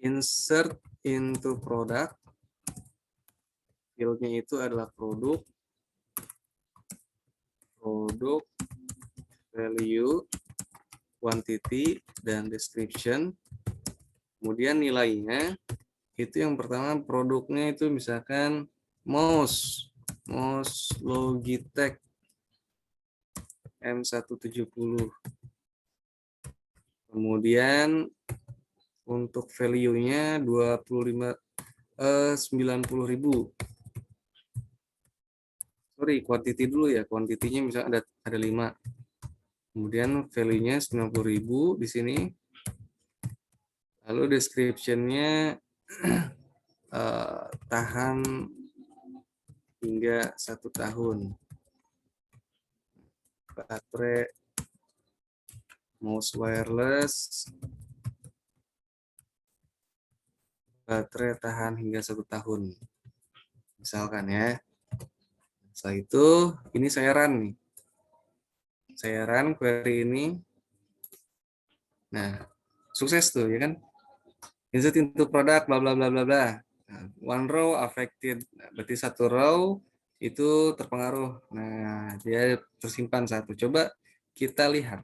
Insert into product. Fieldnya itu adalah produk, value, quantity, dan description. Kemudian nilainya itu yang pertama produknya itu misalkan mouse Logitech M170. Kemudian untuk value-nya 90.000. Sorry, quantity dulu ya. Quantity-nya misalnya ada 5. Kemudian value-nya 90.000 di sini. Lalu description-nya tahan hingga 1 tahun. Baterai mouse wireless, baterai tahan hingga 1 tahun. Misalkan ya. Setelah itu, ini saya run nih. Saya run query ini. Nah, sukses tuh ya kan. Insert into product bla bla bla bla bla. One row affected. Berarti 1 row itu terpengaruh. Nah, dia tersimpan 1. Coba kita lihat.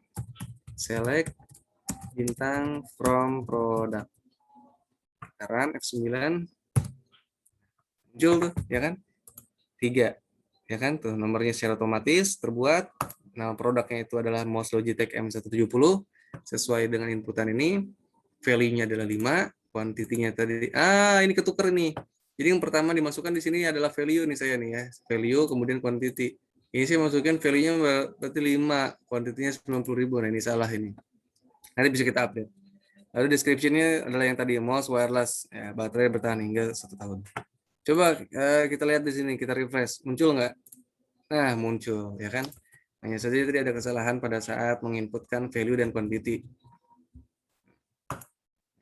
Select bintang from product. Run F9. Muncul tuh, ya kan? 3. Ya kan? Tuh nomornya secara otomatis terbuat. Nama produknya itu adalah mouse Logitech M170. sesuai dengan inputan ini, value-nya adalah 5, quantity-nya tadi, ini ketuker nih. Jadi yang pertama dimasukkan di sini adalah value nih saya nih ya, value kemudian quantity. Ini saya masukin value-nya berarti 5, quantity-nya 90.000. Nah ini salah ini. Nanti bisa kita update. Lalu description-nya adalah yang tadi, mouse wireless, ya, baterai bertahan hingga 1 tahun. Coba kita lihat di sini, kita refresh, muncul nggak? Nah muncul, ya kan? Hanya saja tadi ada kesalahan pada saat menginputkan value dan quantity.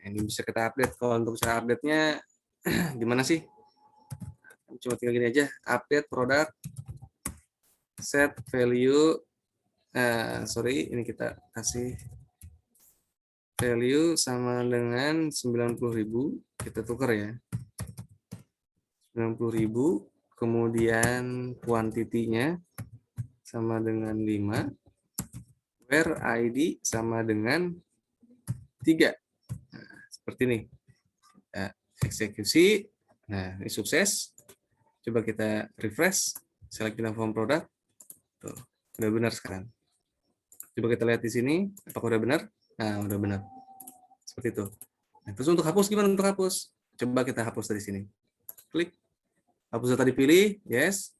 Nah, ini bisa kita update. Kalau untuk cara update-nya gimana sih? Cuma tinggal gini aja, update produk, set value, sorry, ini kita kasih value sama dengan 90.000, kita tukar ya. 90.000, kemudian quantity-nya sama dengan 5, where ID sama dengan 3. Nah, seperti ini. Nah, eksekusi. Nah, ini sukses. Coba kita refresh, select bintang form product. Tuh, udah benar sekarang. Coba kita lihat di sini, apakah udah benar? Nah, udah benar. Seperti itu. Nah, terus untuk hapus gimana untuk hapus? Coba kita hapus dari sini. Klik. Hapus data dipilih, yes.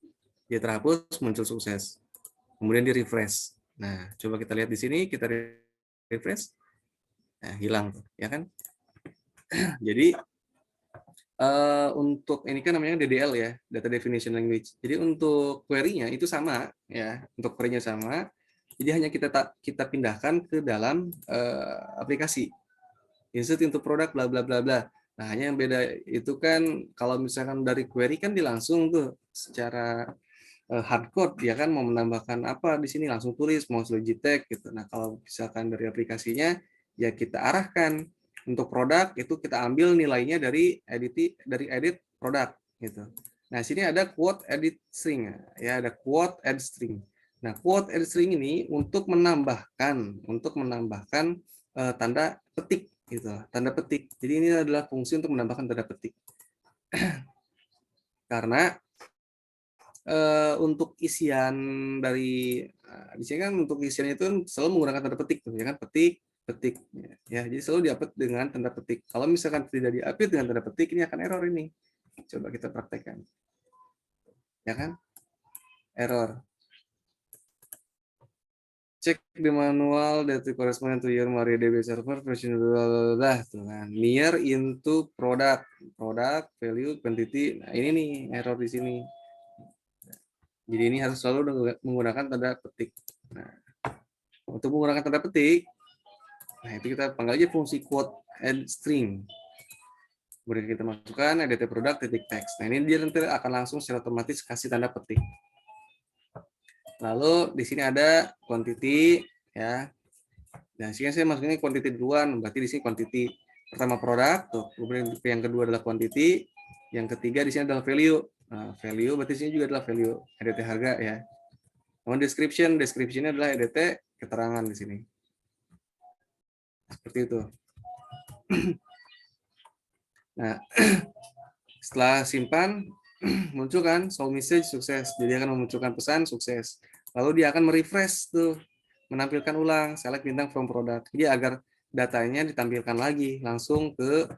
Dia terhapus, muncul sukses. Kemudian di refresh. Nah, coba kita lihat di sini, kita refresh. Nah, hilang tuh, ya kan? Jadi untuk ini kan namanya DDL ya, Data Definition Language. Jadi untuk query-nya itu sama ya, untuk query-nya sama. Jadi hanya kita pindahkan ke dalam aplikasi. Insert into product bla bla bla bla. Nah, hanya yang beda itu kan kalau misalkan dari query kan dia langsung tuh secara hardcode ya kan mau menambahkan apa di sini langsung tulis mau Logitech gitu. Nah, kalau misalkan dari aplikasinya ya kita arahkan untuk produk itu kita ambil nilainya dari edit produk gitu. Nah, sini ada quote edit string ya, ada quote add string. Nah, quote add string ini untuk menambahkan tanda petik gitu, tanda petik. Jadi ini adalah fungsi untuk menambahkan tanda petik. Karena untuk isian dari di sini kan untuk isian itu selalu menggunakan tanda petik tuh ya kan, petik ya. Jadi selalu di-update dengan tanda petik. Kalau misalkan tidak di-update dengan tanda petik ini akan error ini. Coba kita praktekkan. Ya kan? Error. Cek di manual that correspond to your MariaDB server version blah tuh kan. Near into product value quantity. Nah, ini nih error di sini. Jadi ini harus selalu menggunakan tanda petik. Nah, untuk menggunakan tanda petik, nah itu kita panggil aja fungsi quote add string. Kemudian kita masukkan edit product titik text. Nah ini dia nanti akan langsung secara otomatis kasih tanda petik. Lalu di sini ada quantity ya. Nah sini saya masukin quantity duluan. Berarti di sini quantity pertama produk, tuh. Kemudian yang kedua adalah quantity, yang ketiga di sini adalah value. Nah, value berarti sini juga adalah value EDT harga ya. Kemudian description-nya adalah EDT keterangan di sini. Seperti itu. Nah, setelah simpan muncul kan show message sukses. Jadi akan memunculkan pesan sukses. Lalu dia akan merefresh tuh, menampilkan ulang select bintang from product. Jadi agar datanya ditampilkan lagi langsung ke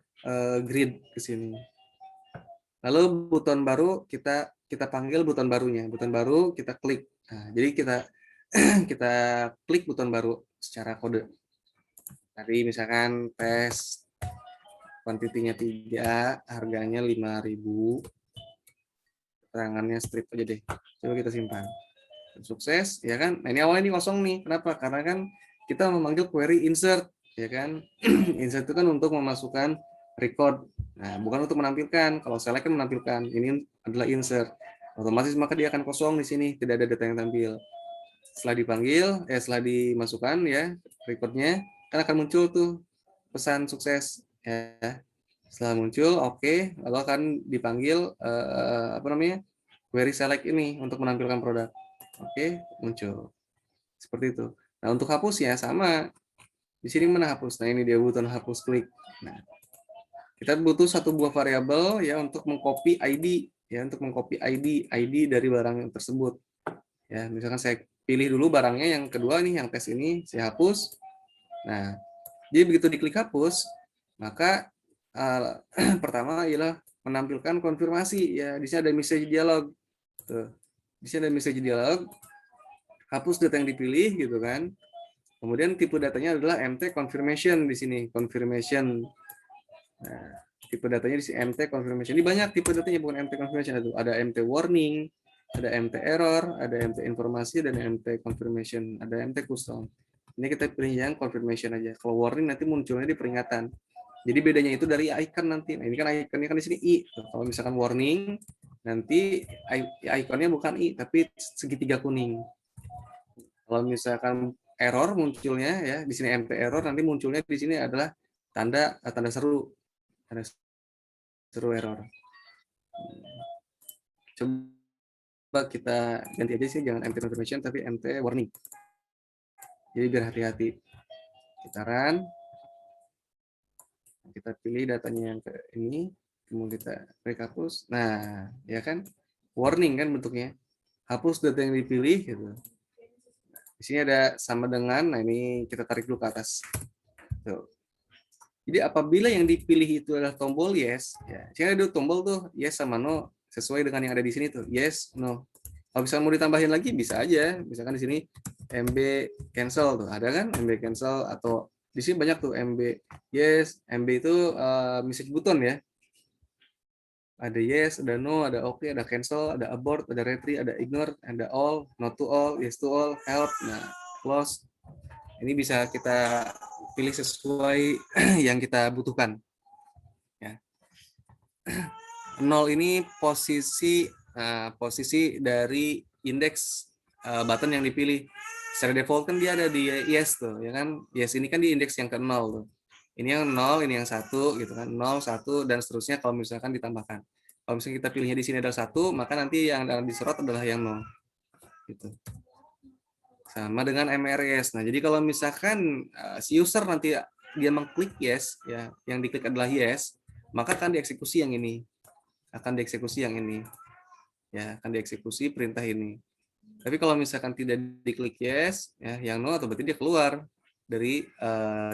grid ke sini. Lalu buton baru kita panggil buton barunya. Buton baru kita klik. Nah, jadi kita klik buton baru secara kode. Tadi misalkan tes kuantitinya 3, harganya 5.000. Keterangannya strip aja deh. Coba kita simpan. Sukses, ya kan? Nah, ini awalnya ini kosong nih. Kenapa? Karena kan kita memanggil query insert, ya kan? Insert itu kan untuk memasukkan record. Nah, bukan untuk menampilkan. Kalau select kan menampilkan. Ini adalah insert. Otomatis maka dia akan kosong di sini, tidak ada data yang tampil. Setelah dipanggil, setelah dimasukkan ya recordnya, kan akan muncul tuh pesan sukses ya. Setelah muncul, oke, lalu akan dipanggil query select ini untuk menampilkan produk. Oke, muncul seperti itu. Nah, untuk hapus ya sama. Di sini mana hapus? Nah, ini dia buton hapus klik. Nah, kita butuh satu buah variabel ya untuk mengcopy ID ya, untuk mengcopy ID dari barang yang tersebut. Ya, misalkan saya pilih dulu barangnya yang kedua nih, yang tes ini saya hapus. Nah, jadi begitu diklik hapus, maka pertama ialah menampilkan konfirmasi ya. Di sini ada message dialog. Tuh. Di sini ada message dialog, hapus data yang dipilih gitu kan. Kemudian tipe datanya adalah MT confirmation di sini, confirmation. Nah, tipe datanya di sini MT confirmation. Ini banyak tipe datanya, bukan MT confirmation, ada MT warning, ada MT error, ada MT informasi, dan MT confirmation, ada MT custom. Ini kita pilih yang confirmation aja. Kalau warning nanti munculnya di peringatan. Jadi bedanya itu dari icon nanti. Nah, ini kan iconnya kan di sini I. Kalau misalkan warning, nanti iconnya bukan I, tapi segitiga kuning. Kalau misalkan error munculnya ya di sini MT error, nanti munculnya di sini adalah tanda seru, tanda seru error. Coba kita ganti aja sih, jangan MT confirmation tapi MT warning. Jadi biar hati-hati. Kita run, kita pilih datanya yang ke ini, kemudian kita klik hapus. Nah, ya kan warning kan bentuknya. Hapus data yang dipilih gitu. Di sini ada sama dengan, nah ini kita tarik dulu ke atas. Tuh. Jadi apabila yang dipilih itu adalah tombol yes, ya, sini ada tombol tuh yes sama no sesuai dengan yang ada di sini tuh yes, no. Kalau misalnya mau ditambahin lagi bisa aja, misalkan di sini MB cancel tuh ada kan MB cancel, atau di sini banyak tuh MB yes, MB itu message button ya. Ada yes, ada no, ada oke, ada cancel, ada abort, ada retry, ada ignore, ada all, not to all, yes to all, help, nah close. Ini bisa kita pilih sesuai yang kita butuhkan. Ya. 0 ini posisi dari indeks button yang dipilih. Secara default kan dia ada di yes tuh, ya kan? Yes ini kan di indeks yang ke-0 tuh. Ini yang 0, ini yang 1 gitu kan. 0, 1 dan seterusnya kalau misalkan ditambahkan. Kalau misalnya kita pilihnya di sini adalah 1, maka nanti yang disorot adalah yang 0. Gitu. Sama dengan MRS. Nah, jadi kalau misalkan si user nanti dia mengklik yes, ya, yang diklik adalah yes, maka akan dieksekusi yang ini. Ya, akan dieksekusi perintah ini. Tapi kalau misalkan tidak diklik yes, ya, yang no, atau berarti dia keluar dari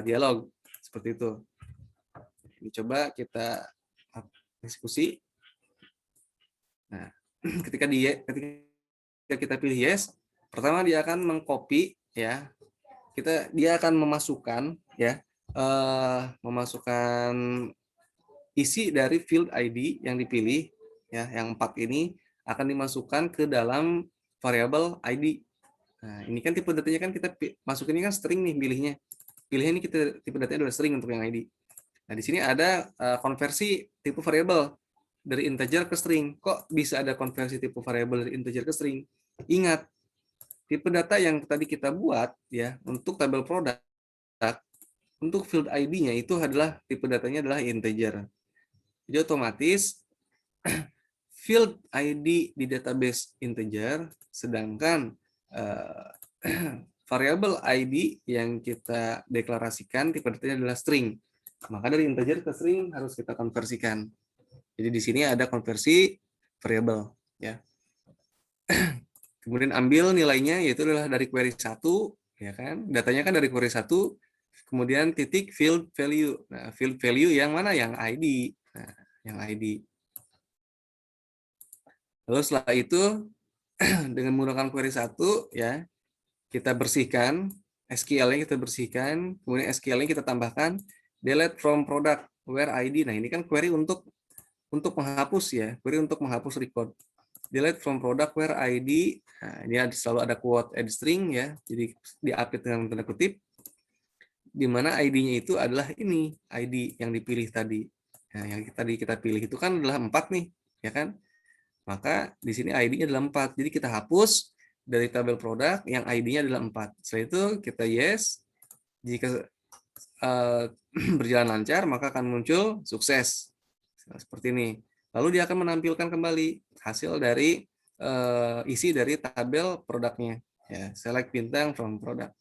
dialog seperti itu. Ini coba kita eksekusi. Nah, ketika kita pilih yes, pertama dia akan mengcopy ya. Dia akan memasukkan ya, memasukkan isi dari field ID yang dipilih ya, yang 4 ini akan dimasukkan ke dalam variabel ID. Nah, ini kan tipe datanya kan kita masukin ini kan string nih pilihnya. Pilihnya ini kita tipe datanya adalah string untuk yang ID. Nah, di sini ada konversi tipe variabel dari integer ke string. Kok bisa ada konversi tipe variabel dari integer ke string? Ingat, tipe data yang tadi kita buat ya untuk tabel produk, untuk field ID-nya itu adalah tipe datanya adalah integer. Jadi otomatis field ID di database integer, sedangkan variabel ID yang kita deklarasikan tipe datanya adalah string. Maka dari integer ke string harus kita konversikan. Jadi di sini ada konversi variabel ya. Kemudian ambil nilainya, yaitu adalah dari query 1, ya kan? Datanya kan dari query 1, kemudian titik field value. Nah, field value yang mana? Yang ID. Nah, yang ID. Lalu setelah itu dengan menggunakan query 1 ya, kita bersihkan SQL-nya, kemudian SQL-nya kita tambahkan delete from product where ID. Nah, ini kan query untuk menghapus ya, query untuk menghapus record. Delete from product where ID. Nah, ini selalu ada quote add string ya. Jadi di-update dengan tanda kutip, di mana ID-nya itu adalah ini, ID yang dipilih tadi. Nah, yang tadi kita pilih itu kan adalah 4 nih, ya kan? Maka di sini ID-nya adalah 4. Jadi kita hapus dari tabel produk yang ID-nya adalah 4. Setelah itu kita yes. Jika berjalan lancar, maka akan muncul sukses. Seperti ini. Lalu dia akan menampilkan kembali hasil dari isi dari tabel produknya. Ya, select bintang from product.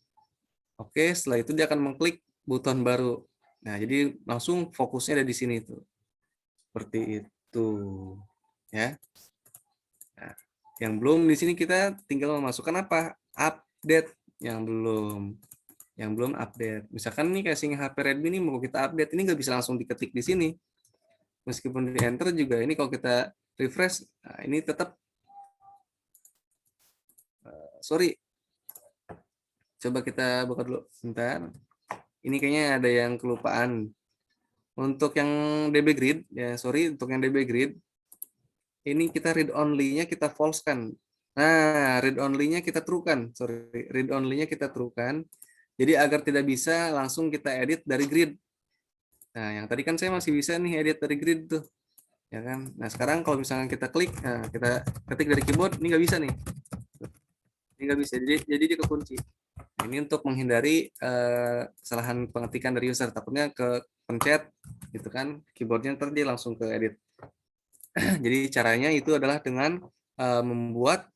Oke, setelah itu dia akan mengklik button baru. Nah, jadi langsung fokusnya ada di sini tuh. Seperti itu. Ya. Nah, yang belum di sini kita tinggal memasukkan apa? Update yang belum. yang belum update. Misalkan nih casing HP Redmi ini mau kita update, ini nggak bisa langsung diketik di sini. Meskipun di enter juga ini kalau kita refresh, nah ini tetap sorry. Coba kita buka dulu bentar. Ini kayaknya ada yang kelupaan. Untuk yang DB grid, ya sorry, untuk yang DB grid, ini kita read only-nya kita false kan. Nah, read only-nya kita true kan. Sorry, read only-nya kita true kan. Jadi agar tidak bisa langsung kita edit dari grid. Nah, yang tadi kan saya masih bisa nih edit dari grid tuh. Ya kan? Nah, sekarang kalau misalnya kita klik, nah, kita ketik dari keyboard, ini nggak bisa nih. Ini nggak bisa, jadi dia kekunci. Nah, ini untuk menghindari kesalahan pengetikan dari user. Takutnya ke pencet gitu kan, keyboardnya ntar dia langsung ke edit. Jadi caranya itu adalah dengan membuat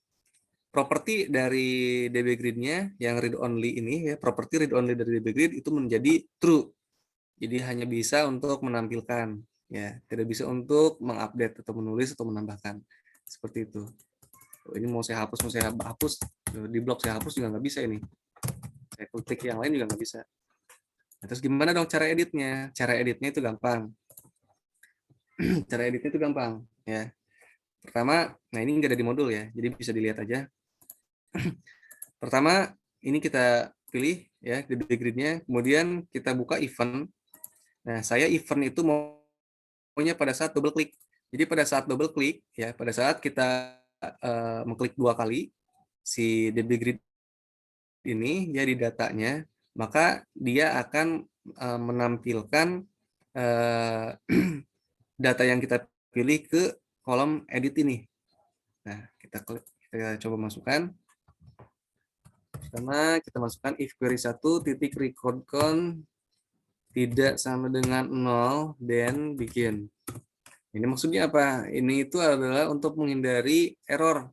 properti dari DB grid-nya yang read only ini ya, properti read only dari DB grid itu menjadi true. Jadi hanya bisa untuk menampilkan ya, tidak bisa untuk mengupdate atau menulis atau menambahkan. Seperti itu. Ini mau saya hapus, di blok saya hapus juga nggak bisa ini. Saya klik yang lain juga nggak bisa. Nah, terus gimana dong cara editnya? Cara editnya itu gampang. Cara editnya itu gampang ya. Pertama, nah ini nggak ada di modul ya, jadi bisa dilihat aja. Pertama, ini kita pilih ya DB grid-nya, kemudian kita buka event. Nah, saya event itu maunya pada saat double klik. Jadi pada saat double klik ya, pada saat kita mengklik 2 kali si DB grid ini ya di datanya, maka dia akan menampilkan data yang kita pilih ke kolom edit ini. Nah, kita coba masukkan. Pertama, kita masukkan if query 1 titik record count tidak sama dengan 0, then bikin. Ini maksudnya apa? Ini itu adalah untuk menghindari error.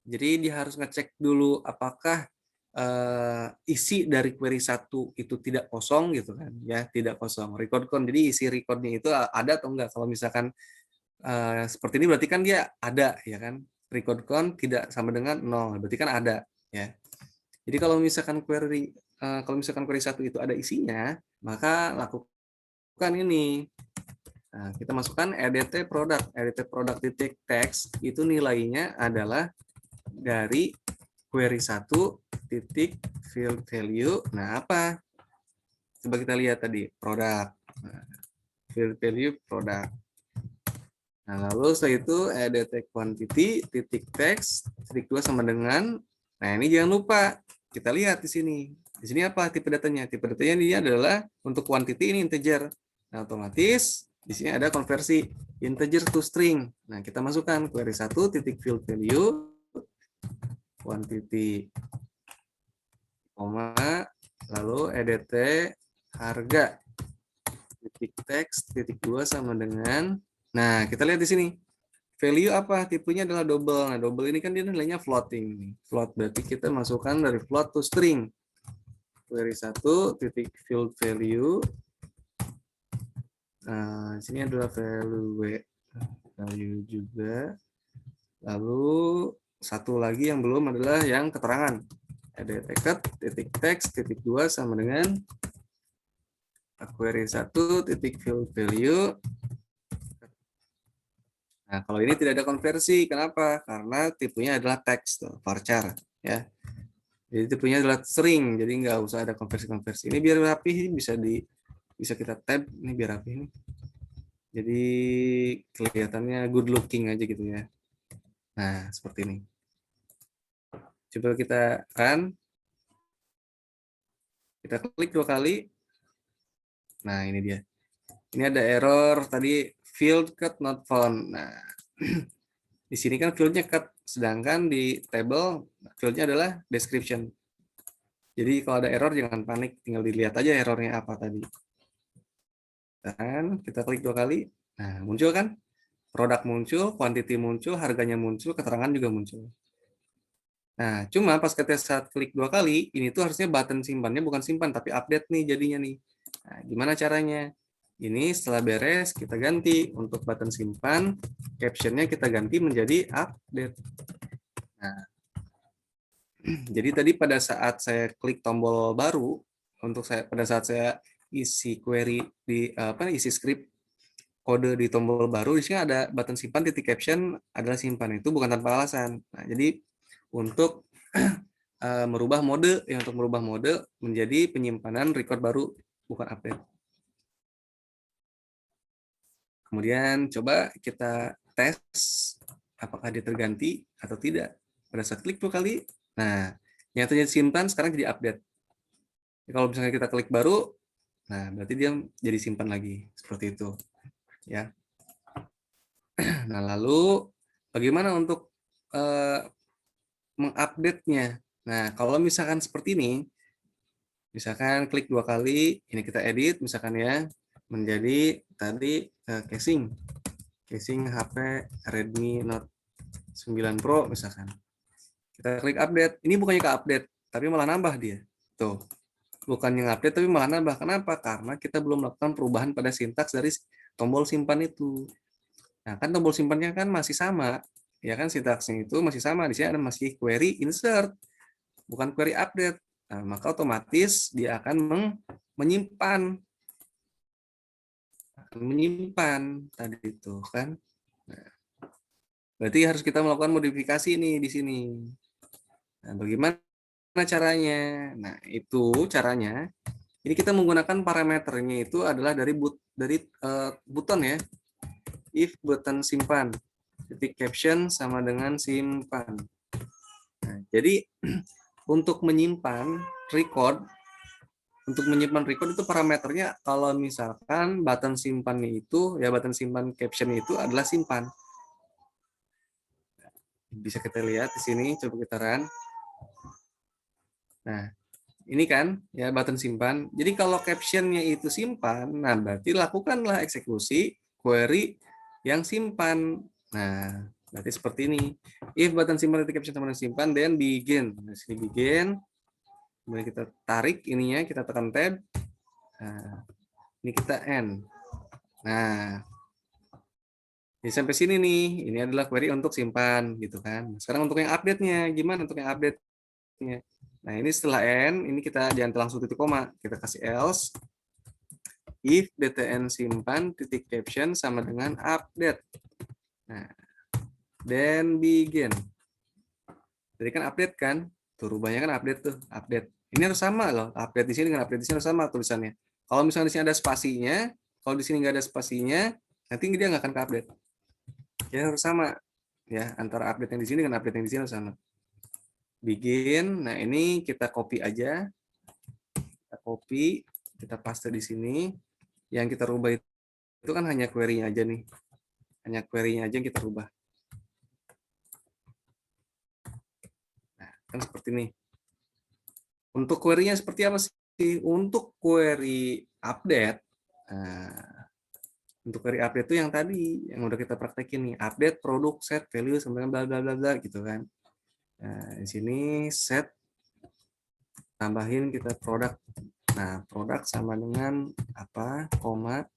Jadi dia harus ngecek dulu apakah isi dari query 1 itu tidak kosong gitu kan ya, tidak kosong record count. Jadi isi recordnya itu ada atau enggak. Kalau misalkan seperti ini berarti kan dia ada ya kan, record count tidak sama dengan 0 berarti kan ada ya. Jadi kalau misalkan query 1 itu ada isinya, maka lakukan ini. Nah, kita masukkan edt product titik text itu nilainya adalah dari query 1 titik field value. Nah, apa? Coba kita lihat tadi, produk. Nah, field value produk. Nah, lalu setelah itu edt quantity titik text titik 2 sama dengan, nah ini jangan lupa kita lihat di sini. Di sini apa tipe datanya? Tipe datanya ini adalah untuk quantity ini integer. Nah, otomatis di sini ada konversi integer to string. Nah, kita masukkan query 1 titik field value quantity koma lalu edt harga titik text titik 2 sama dengan, nah kita lihat di sini value apa, tipenya adalah double. Nah, double ini kan dia nilainya floating. Float berarti kita masukkan dari float to string. Query 1 titik field value. Nah, di sini adalah value juga. Lalu satu lagi yang belum adalah yang keterangan. Edt titik text titik 2 sama dengan query 1 titik field value. Nah, kalau ini tidak ada konversi, kenapa? Karena tipenya adalah teks, varchar, ya. Jadi tipenya adalah string, jadi nggak usah ada konversi-konversi. Ini biar rapi, bisa kita tab, ini biar rapi. Jadi kelihatannya good looking aja gitu ya. Nah, seperti ini. Coba kita run. Kita klik 2 kali. Nah, ini dia. Ini ada error tadi field cut not found. Nah, di sini kan fieldnya cut, sedangkan di table fieldnya adalah description. Jadi kalau ada error jangan panik, tinggal dilihat aja errornya apa tadi. Dan kita klik 2 kali, nah muncul kan? Produk muncul, quantity muncul, harganya muncul, keterangan juga muncul. Nah, cuma pas kita saat klik 2 kali, ini tuh harusnya button simpannya bukan simpan, tapi update nih jadinya nih. Nah, gimana caranya? Ini setelah beres, kita ganti. Untuk button simpan, captionnya kita ganti menjadi update. Nah, jadi tadi pada saat saya klik tombol baru, untuk saya pada saat saya isi query di isi script kode di tombol baru, di sini ada button simpan titik caption adalah simpan, itu bukan tanpa alasan. Nah, jadi untuk merubah mode menjadi penyimpanan record baru, bukan update. Kemudian coba kita tes apakah dia terganti atau tidak. Pada saat klik 2 kali, nah yang tadinya simpan sekarang jadi update. Kalau misalnya kita klik baru, nah berarti dia jadi simpan lagi, seperti itu. Ya. Nah, lalu bagaimana untuk mengupdate-nya? Nah, kalau misalkan seperti ini, misalkan klik 2 kali, ini kita edit misalkan ya, menjadi tadi casing HP Redmi Note 9 Pro misalkan. Kita klik update, ini bukannya ke update, tapi malah nambah dia. Tuh, bukan yang update tapi malah nambah. Kenapa? Karena kita belum melakukan perubahan pada sintaks dari tombol simpan itu. Nah, kan tombol simpannya kan masih sama. Ya kan, sintaksnya itu masih sama. Di sini ada masih query insert, bukan query update. Nah, maka otomatis dia akan menyimpan tadi itu kan. Nah, berarti harus kita melakukan modifikasi nih di sini. Nah, bagaimana caranya? Nah, itu caranya. Ini kita menggunakan parameternya itu adalah dari button ya. If button simpan titik caption sama dengan simpan. Nah, jadi untuk menyimpan record itu parameternya kalau misalkan button simpannya itu ya button simpan caption itu adalah simpan. Bisa kita lihat di sini, coba kita run. Nah, ini kan ya button simpan. Jadi kalau captionnya itu simpan, nah berarti lakukanlah eksekusi query yang simpan. Nah, berarti seperti ini. If button simpan titik caption sama dengan simpan, then begin. Nah, sini begin. Kemudian kita tarik ininya, kita tekan tab. Nah, ini kita end. Nah, jadi sampai sini nih. Ini adalah query untuk simpan, gitu kan. Sekarang untuk yang update-nya, gimana untuk yang update-nya? Nah, ini setelah end, ini kita jangan langsung titik koma. Kita kasih else. If btn simpan titik caption sama dengan update. Nah, then begin. Jadi kan update kan? Tuh rubahnya kan update tuh, update. Ini harus sama loh, update di sini dengan update di sini harus sama tulisannya. Kalau misalnya di sini ada spasinya, kalau di sini nggak ada spasinya, nanti dia nggak akan ke update. Ya harus sama ya, antara update yang di sini dengan update yang di sini harus sama. Begin. Nah, ini kita copy aja. Kita copy, kita paste di sini. Yang kita rubah itu kan hanya query-nya aja nih. Hanya query-nya aja yang kita rubah. Nah, kan seperti ini. Untuk query-nya seperti apa sih? Untuk query update, untuk query update itu yang tadi yang udah kita praktekin nih, update produk set value sampai bla bla bla bla gitu kan. Nah, di sini set tambahin kita produk. Nah, produk sama dengan apa, koma,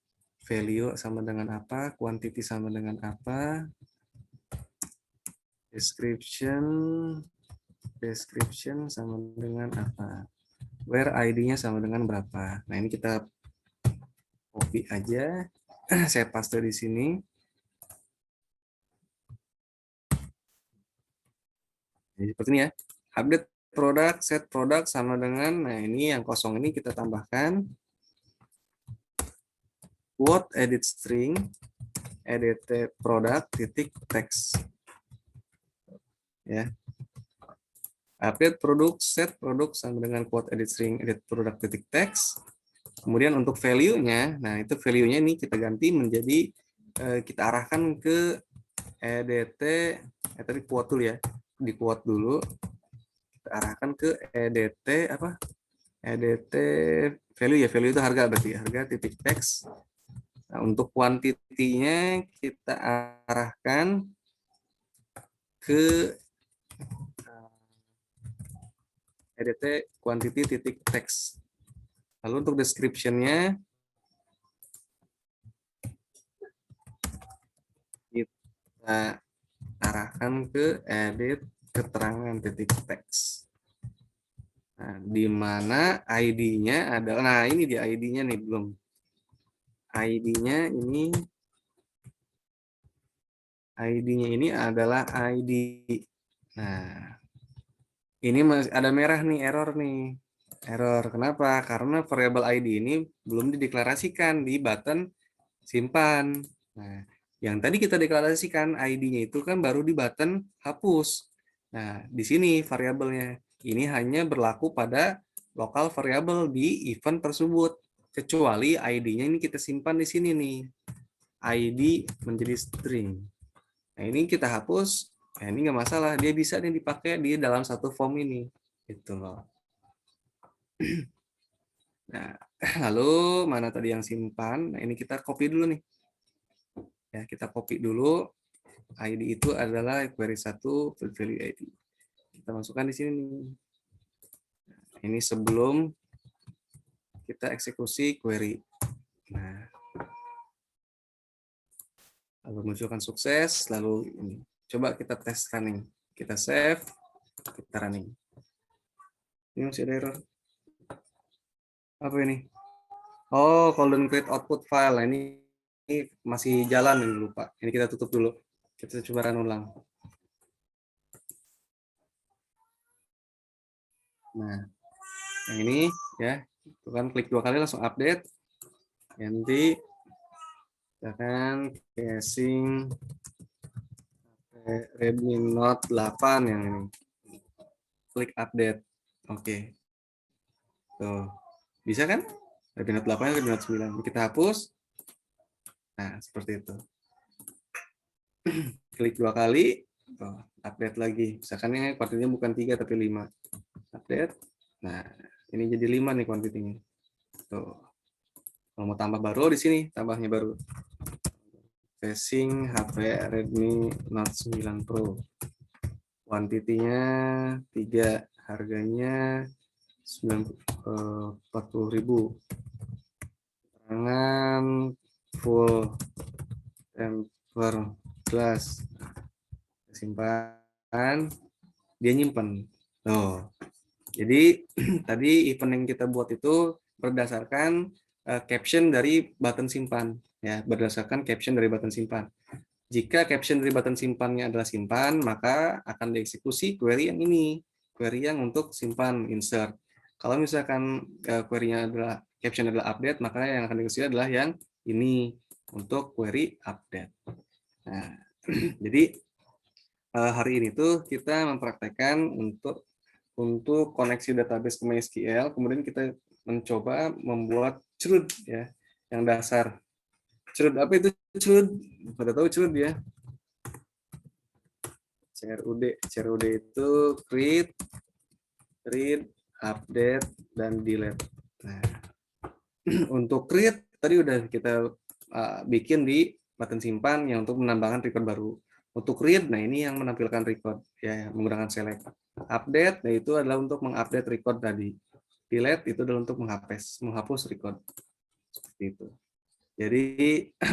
value sama dengan apa, quantity sama dengan apa, description sama dengan apa, where ID-nya sama dengan berapa. Nah, ini kita copy aja, saya paste di sini. Jadi seperti ini ya. Update produk, set produk sama dengan, nah ini yang kosong ini kita tambahkan quote edit string edit produk titik text. Ya. Update produk, set produk sama dengan quote edit string edit produk titik text. Kemudian untuk value-nya, nah itu value-nya ini kita ganti menjadi kita arahkan ke edt, tadi quote dulu ya, di quote dulu, kita arahkan ke edt apa? Edt value ya, value itu harga berarti harga titik text. Nah, untuk quantity-nya kita arahkan ke edt quantity titik text. Lalu untuk description-nya kita arahkan ke edit keterangan titik teks. Nah, di mana ID-nya adalah, nah ini dia ID-nya nih, belum. ID-nya ini adalah ID. Nah, ini masih ada merah nih, error nih. Error, kenapa? Karena variabel ID ini belum dideklarasikan di button simpan. Nah, yang tadi kita deklarasikan ID-nya itu kan baru di button hapus. Nah, di sini variabelnya. Ini hanya berlaku pada lokal variabel di event tersebut. Kecuali ID-nya ini kita simpan di sini nih. ID menjadi string. Nah, ini kita hapus. Nah, ini nggak masalah. Dia bisa nih dipakai di dalam satu form ini. Gitu loh. Nah, lalu mana tadi yang simpan? Nah, ini kita copy dulu nih. Ya, kita copy dulu. ID itu adalah query 1 value ID. Kita masukkan di sini nih. Ini sebelum kita eksekusi query. Nah, lalu munculkan sukses, lalu ini. Coba kita tes running. Kita save, kita running. Ini masih ada error. Apa ini? Oh, couldn't create output file. Nah, ini masih jalan ini, lupa. Ini kita tutup dulu. Kita coba run ulang. Nah, yang ini ya, itu kan klik 2 kali langsung update. Ganti misalkan casing Redmi Note 8 yang ini. Klik update. Oke. Tuh. Bisa kan? Redmi Note 8 Redmi Note 9. Kita hapus. Nah, seperti itu. Klik 2 kali. Tuh, update lagi. Misalkan ini kuantitinya bukan 3 tapi 5. Update. Nah, ini jadi 5 nih kuantitinya. Tuh. Kalau mau tambah baru di sini, tambahnya baru. Casing HP Redmi Note 9 Pro. Kuantitinya 3, harganya 40.000. Keterangan full temper glass. Simpan, dia nyimpen. Tuh. Jadi tadi event yang kita buat itu berdasarkan caption dari button simpan, ya, berdasarkan caption dari button simpan. Jika caption dari button simpannya adalah simpan, maka akan dieksekusi query yang ini, query yang untuk simpan insert. Kalau misalkan query-nya adalah caption adalah update, maka yang akan dieksekusi adalah yang ini untuk query update. Nah, jadi hari ini tuh kita mempraktekkan untuk koneksi database ke MySQL, kemudian kita mencoba membuat CRUD ya, yang dasar. CRUD apa itu CRUD? Pada tahu CRUD ya? CRUD itu create, read, update, dan delete. Nah, untuk create tadi udah kita bikin di button simpan yang untuk menambahkan record baru. Untuk read, nah ini yang menampilkan record ya menggunakan select. Update, nah itu adalah untuk mengupdate record tadi. Delete itu adalah untuk menghapus record. Seperti itu. Jadi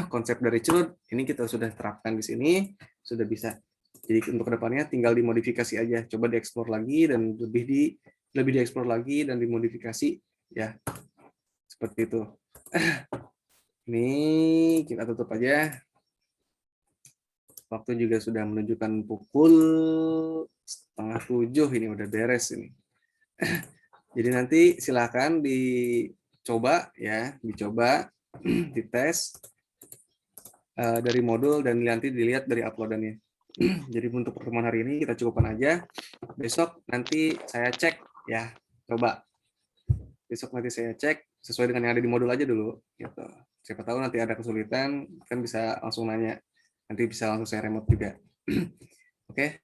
konsep dari CRUD ini kita sudah terapkan di sini, sudah bisa. Jadi untuk kedepannya tinggal dimodifikasi aja, coba dieksplor lagi dan lebih dieksplor lagi dan dimodifikasi ya. Seperti itu. Ini kita tutup aja. Waktu juga sudah menunjukkan pukul 6:30 ini udah beres ini. Jadi nanti silakan dicoba ya, dites dari modul dan nanti dilihat dari uploadannya. Jadi untuk pertemuan hari ini kita cukupkan aja. Besok nanti saya cek ya, coba. Besok nanti saya cek sesuai dengan yang ada di modul aja dulu. Gitu. Siapa tahu nanti ada kesulitan, kan bisa langsung nanya. Nanti bisa langsung saya remote juga. Oke.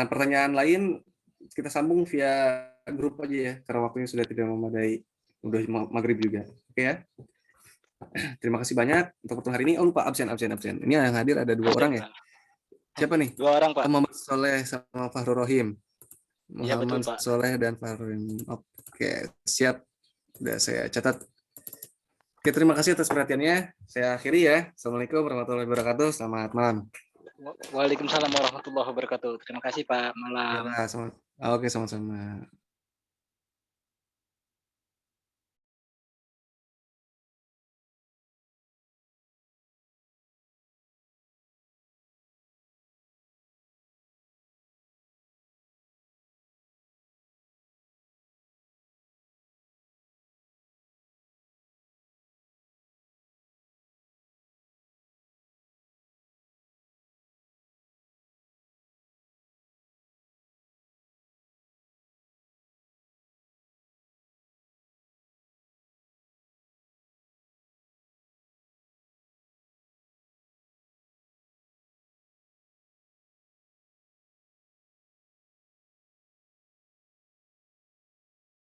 Pertanyaan lain kita sambung via grup aja ya, karena waktunya sudah tidak memadai. Udah maghrib juga. Oke ya. Terima kasih banyak untuk pertemuan hari ini. Oh lupa absen. Ini yang hadir ada 2 orang ya. Siapa nih? 2 orang, Pak. Muhammad Soleh sama Fahrul Rohim. Iya, betul, Muhammad Pak. Soleh dan Fahrul Rohim. Oke, siap. Sudah saya catat. Oke, terima kasih atas perhatiannya. Saya akhiri ya. Assalamualaikum warahmatullahi wabarakatuh. Selamat malam. Waalaikumsalam warahmatullahi wabarakatuh. Terima kasih, Pak. Malam. Ya, oke, sama-sama.